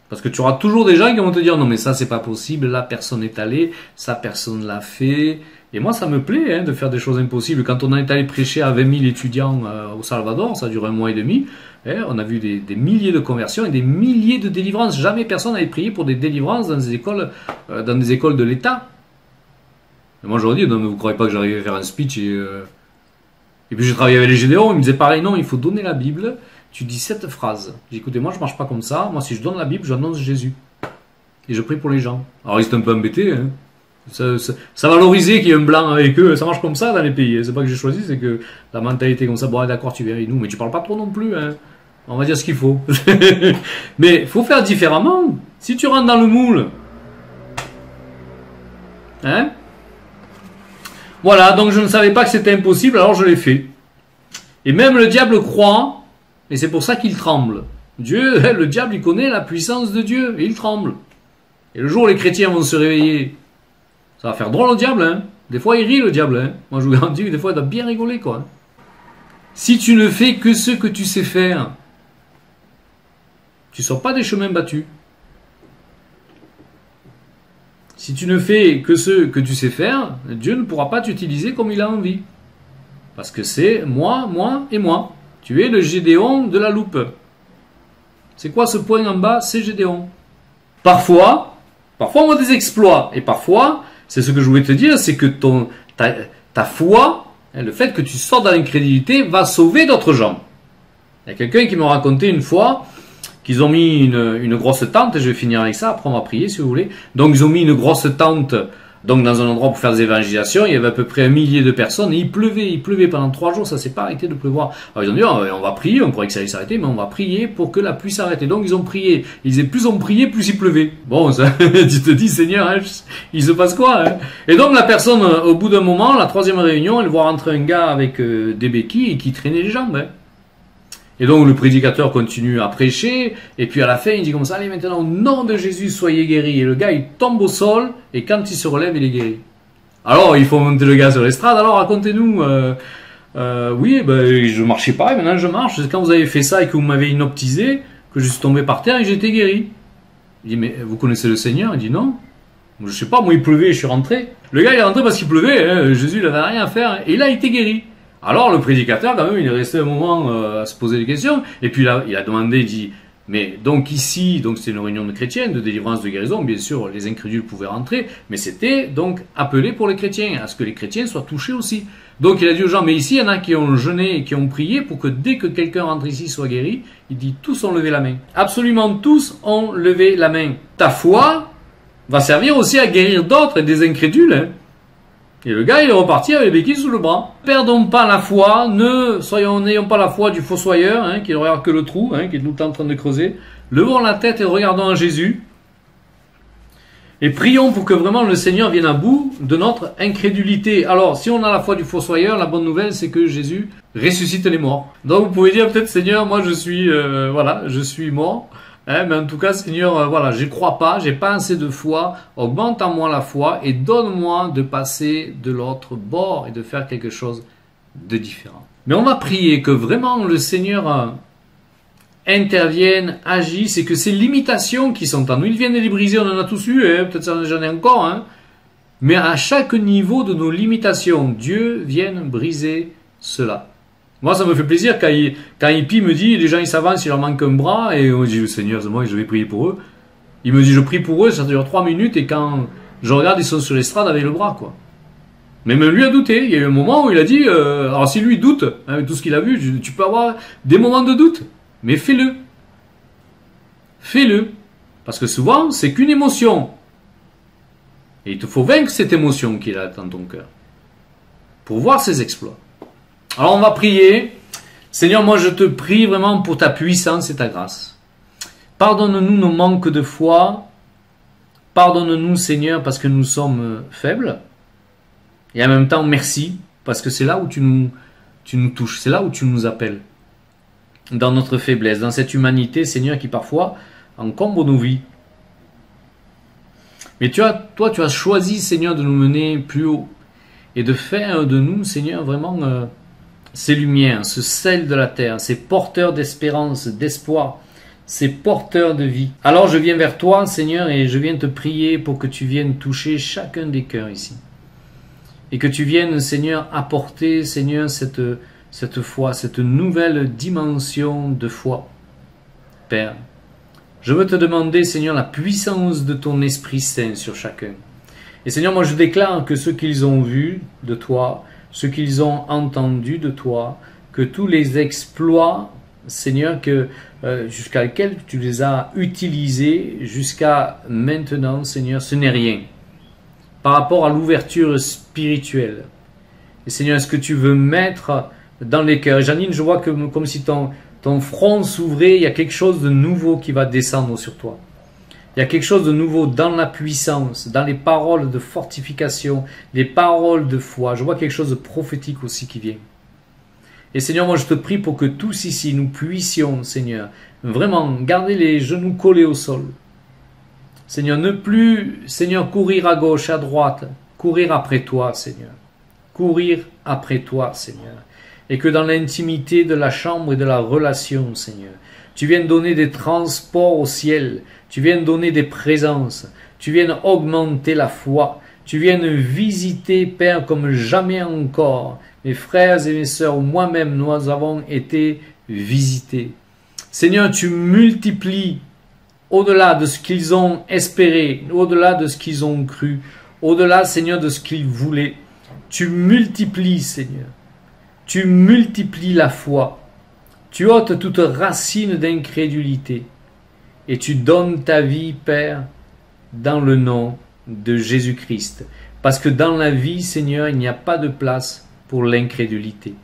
Parce que tu auras toujours des gens qui vont te dire, non mais ça c'est pas possible, là personne n'est allé, ça personne l'a fait. Et moi ça me plaît hein, de faire des choses impossibles. Quand on est allé prêcher à 20 000 étudiants au Salvador, ça a duré 1 mois et demi, hein, on a vu des milliers de conversions et des milliers de délivrances. Jamais personne n'avait prié pour des délivrances dans des écoles de l'État. Et moi j'aurais dit, non mais vous ne croyez pas que j'arrivais à faire un speech et puis j'ai travaillé avec les Gédéons, ils me disaient pareil, non il faut donner la Bible. Tu dis cette phrase. J'ai dit, écoutez, moi je marche pas comme ça. Moi si je donne la Bible, j'annonce Jésus. Et je prie pour les gens. Alors ils étaient un peu embêtés. Hein. Ça valorisait qu'il y ait un blanc avec eux. Ça marche comme ça dans les pays. C'est pas que j'ai choisi, c'est que la mentalité est comme ça. Bon, d'accord, tu viens avec nous, mais tu parles pas trop non plus. Hein. On va dire ce qu'il faut. Mais il faut faire différemment. Si tu rentres dans le moule. Hein. Voilà, donc je ne savais pas que c'était impossible, alors je l'ai fait. Et même le diable croit. Et c'est pour ça qu'il tremble. Dieu, le diable, il connaît la puissance de Dieu, et il tremble. Et le jour où les chrétiens vont se réveiller, ça va faire drôle au diable, hein. Des fois, il rit, le diable, hein. Moi, je vous garantis que des fois, il doit bien rigoler, quoi. Si tu ne fais que ce que tu sais faire, tu ne sors pas des chemins battus. Si tu ne fais que ce que tu sais faire, Dieu ne pourra pas t'utiliser comme il a envie. Parce que c'est moi, moi et moi. Tu es le Gédéon de la loupe. C'est quoi ce point en bas? C'est Gédéon. Parfois on a des exploits. Et parfois, c'est ce que je voulais te dire, c'est que ta foi, le fait que tu sors dans l'incrédulité, va sauver d'autres gens. Il y a quelqu'un qui m'a raconté une fois qu'ils ont mis une grosse tente, et je vais finir avec ça, après on va prier si vous voulez. Donc ils ont mis une grosse tente donc dans un endroit pour faire des évangélisations, il y avait à peu près 1 millier de personnes et il pleuvait pendant 3 jours, ça s'est pas arrêté de pleuvoir. Alors ils ont dit on va prier, on croyait que ça allait s'arrêter, mais on va prier pour que la pluie s'arrête. Et donc ils ont prié. Ils disaient plus on priait, plus il pleuvait. Bon, ça, tu te dis Seigneur, hein, il se passe quoi hein. Et donc la personne, au bout d'un moment, la 3e réunion, elle voit rentrer un gars avec des béquilles et qui traînait les jambes. Hein. Et donc le prédicateur continue à prêcher, et puis à la fin il dit comme ça, allez maintenant au nom de Jésus soyez guéris. Et le gars il tombe au sol, et quand il se relève il est guéri. Alors il faut monter le gars sur l'estrade, alors racontez-nous, oui ben, je marchais pas, et maintenant je marche, c'est quand vous avez fait ça et que vous m'avez inoptisé, que je suis tombé par terre et j'étais guéri. Il dit mais vous connaissez le Seigneur? Il dit non. Je sais pas, moi il pleuvait et je suis rentré. Le gars il est rentré parce qu'il pleuvait, hein. Jésus il avait rien à faire, et là il était guéri. Alors le prédicateur, quand même, il est resté un moment à se poser des questions. Et puis là, il a demandé, il dit, mais donc ici, donc c'était une réunion de chrétiens, de délivrance, de guérison. Bien sûr, les incrédules pouvaient rentrer, mais c'était donc appelé pour les chrétiens, à ce que les chrétiens soient touchés aussi. Donc il a dit aux gens, mais ici, il y en a qui ont jeûné et qui ont prié pour que dès que quelqu'un rentre ici soit guéri. Il dit, tous ont levé la main. Absolument tous ont levé la main. Ta foi va servir aussi à guérir d'autres et des incrédules, hein. Et le gars, il est reparti avec les béquilles sous le bras. Perdons pas la foi, n'ayons pas la foi du fossoyeur, hein, qui ne regarde que le trou, hein, qui est tout le temps en train de creuser. Levons la tête et regardons à Jésus. Et prions pour que vraiment le Seigneur vienne à bout de notre incrédulité. Alors, si on a la foi du fossoyeur, la bonne nouvelle, c'est que Jésus ressuscite les morts. Donc, vous pouvez dire peut-être, Seigneur, moi je suis, je suis mort. Hein, mais en tout cas, Seigneur, voilà, je crois pas, j'ai pas assez de foi, augmente en moi la foi et donne-moi de passer de l'autre bord et de faire quelque chose de différent. Mais on va prier que vraiment le Seigneur intervienne, agisse et que ces limitations qui sont en nous, ils viennent de les briser, on en a tous eu, hein, peut-être j'en ai encore, hein, mais à chaque niveau de nos limitations, Dieu vienne briser cela. Moi, ça me fait plaisir quand Hippie me dit, les gens ils s'avancent, il leur manque un bras, et on dit, Seigneur, c'est moi, je vais prier pour eux. Il me dit, je prie pour eux, ça dure 3 minutes, et quand je regarde, ils sont sur l'estrade avec le bras, quoi. Mais même lui a douté. Il y a eu un moment où il a dit, alors si lui doute, hein, avec tout ce qu'il a vu, tu peux avoir des moments de doute, mais fais-le. Fais-le. Parce que souvent, c'est qu'une émotion. Et il te faut vaincre cette émotion qui est là dans ton cœur. Pour voir ses exploits. Alors on va prier. Seigneur, moi je te prie vraiment pour ta puissance et ta grâce. Pardonne-nous nos manques de foi. Pardonne-nous, Seigneur, parce que nous sommes faibles. Et en même temps, merci, parce que c'est là où tu nous touches. C'est là où tu nous appelles. Dans notre faiblesse, dans cette humanité, Seigneur, qui parfois encombre nos vies. Mais toi, tu as choisi, Seigneur, de nous mener plus haut. Et de faire de nous, Seigneur, vraiment ces lumières, ce sel de la terre, ces porteurs d'espérance, d'espoir, ces porteurs de vie. Alors je viens vers toi, Seigneur, et je viens te prier pour que tu viennes toucher chacun des cœurs ici. Et que tu viennes, Seigneur, apporter, Seigneur, cette foi, cette nouvelle dimension de foi. Père, je veux te demander, Seigneur, la puissance de ton Esprit Saint sur chacun. Et Seigneur, moi je déclare que ce qu'ils ont vu de toi, ce qu'ils ont entendu de toi, que tous les exploits, Seigneur, jusqu'à lesquels tu les as utilisés jusqu'à maintenant, Seigneur, ce n'est rien. Par rapport à l'ouverture spirituelle. Et Seigneur, est-ce que tu veux mettre dans les cœurs? Janine, je vois que comme si ton front s'ouvrait, il y a quelque chose de nouveau qui va descendre sur toi. Il y a quelque chose de nouveau dans la puissance, dans les paroles de fortification, les paroles de foi. Je vois quelque chose de prophétique aussi qui vient. Et Seigneur, moi je te prie pour que tous ici, nous puissions, Seigneur, vraiment garder les genoux collés au sol. Seigneur, ne plus, Seigneur, courir à gauche, à droite, courir après toi, Seigneur. Courir après toi, Seigneur. Et que dans l'intimité de la chambre et de la relation, Seigneur, tu viennes donner des transports au ciel, tu viennes donner des présences, tu viennes augmenter la foi, tu viennes visiter, Père, comme jamais encore. Mes frères et mes sœurs, moi-même, nous avons été visités. Seigneur, tu multiplies au-delà de ce qu'ils ont espéré, au-delà de ce qu'ils ont cru, au-delà, Seigneur, de ce qu'ils voulaient. Tu multiplies, Seigneur. Tu multiplies la foi. Tu ôtes toute racine d'incrédulité. Et tu donnes ta vie, Père, dans le nom de Jésus-Christ. Parce que dans la vie, Seigneur, il n'y a pas de place pour l'incrédulité.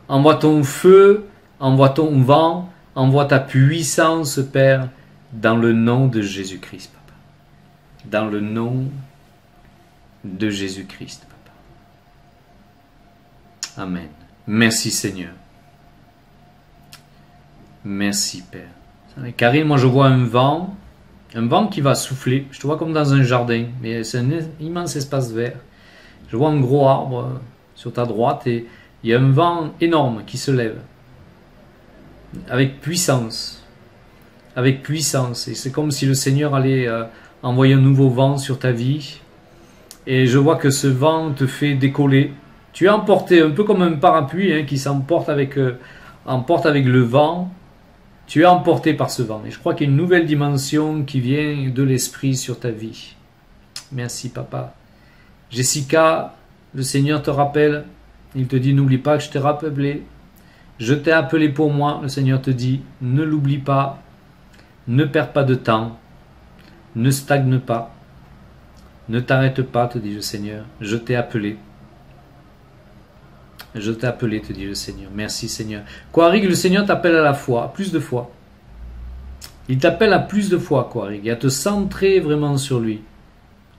Envoie ton feu, envoie ton vent, envoie ta puissance, Père, dans le nom de Jésus-Christ, Papa. Dans le nom de Jésus-Christ, Papa. Amen. Merci, Seigneur. Merci, Père. Karine, moi je vois un vent qui va souffler. Je te vois comme dans un jardin, mais c'est un immense espace vert. Je vois un gros arbre sur ta droite et il y a un vent énorme qui se lève. Avec puissance. Avec puissance. Et c'est comme si le Seigneur allait envoyer un nouveau vent sur ta vie. Et je vois que ce vent te fait décoller. Tu es emporté, un peu comme un parapluie qui s'emporte avec le vent. Tu es emporté par ce vent. Et je crois qu'il y a une nouvelle dimension qui vient de l'Esprit sur ta vie. Merci, Papa. Jessica, le Seigneur te rappelle. Il te dit, n'oublie pas que je t'ai rappelé. Je t'ai appelé pour moi. Le Seigneur te dit, ne l'oublie pas. Ne perds pas de temps. Ne stagne pas. Ne t'arrête pas, te dit le Seigneur. Je t'ai appelé. Je t'ai appelé, te dit le Seigneur. Merci, Seigneur. Quarig, le Seigneur t'appelle à la foi, à plus de foi. Il t'appelle à plus de foi, Quarig, et à te centrer vraiment sur lui.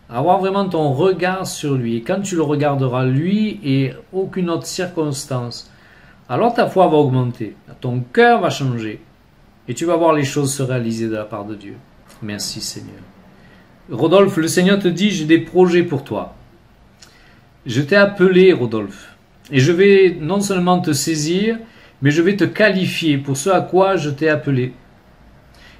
À avoir vraiment ton regard sur lui. Et quand tu le regarderas, lui et aucune autre circonstance, alors ta foi va augmenter. Ton cœur va changer. Et tu vas voir les choses se réaliser de la part de Dieu. Merci, Seigneur. Rodolphe, le Seigneur te dit, j'ai des projets pour toi. Je t'ai appelé, Rodolphe. Et je vais non seulement te saisir, mais je vais te qualifier pour ce à quoi je t'ai appelé.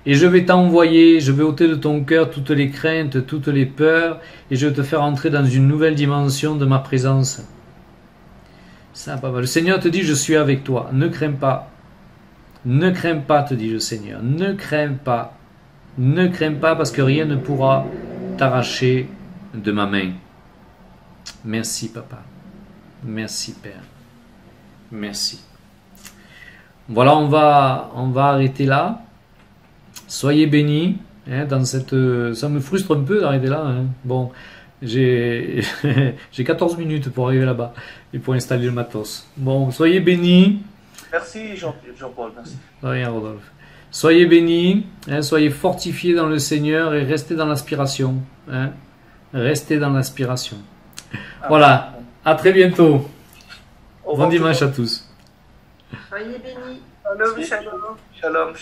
Et je vais t'envoyer, je vais ôter de ton cœur toutes les craintes, toutes les peurs, et je vais te faire entrer dans une nouvelle dimension de ma présence. Ça, papa. Le Seigneur te dit, je suis avec toi, ne crains pas. Ne crains pas, te dit le Seigneur, ne crains pas. Ne crains pas parce que rien ne pourra t'arracher de ma main. Merci, Papa. Merci, Père. Merci. Voilà, on va arrêter là. Soyez bénis. Hein, dans cette, ça me frustre un peu d'arriver là. Hein. Bon, j'ai 14 minutes pour arriver là-bas et pour installer le matos. Bon, soyez bénis. Merci Jean-Paul, merci. Rien, Rodolphe. Soyez bénis, hein, soyez fortifiés dans le Seigneur et restez dans l'aspiration. Hein. Restez dans l'aspiration. Voilà, à très bientôt. Bon dimanche à tous. Soyez bénis. Shalom, shalom. Shalom.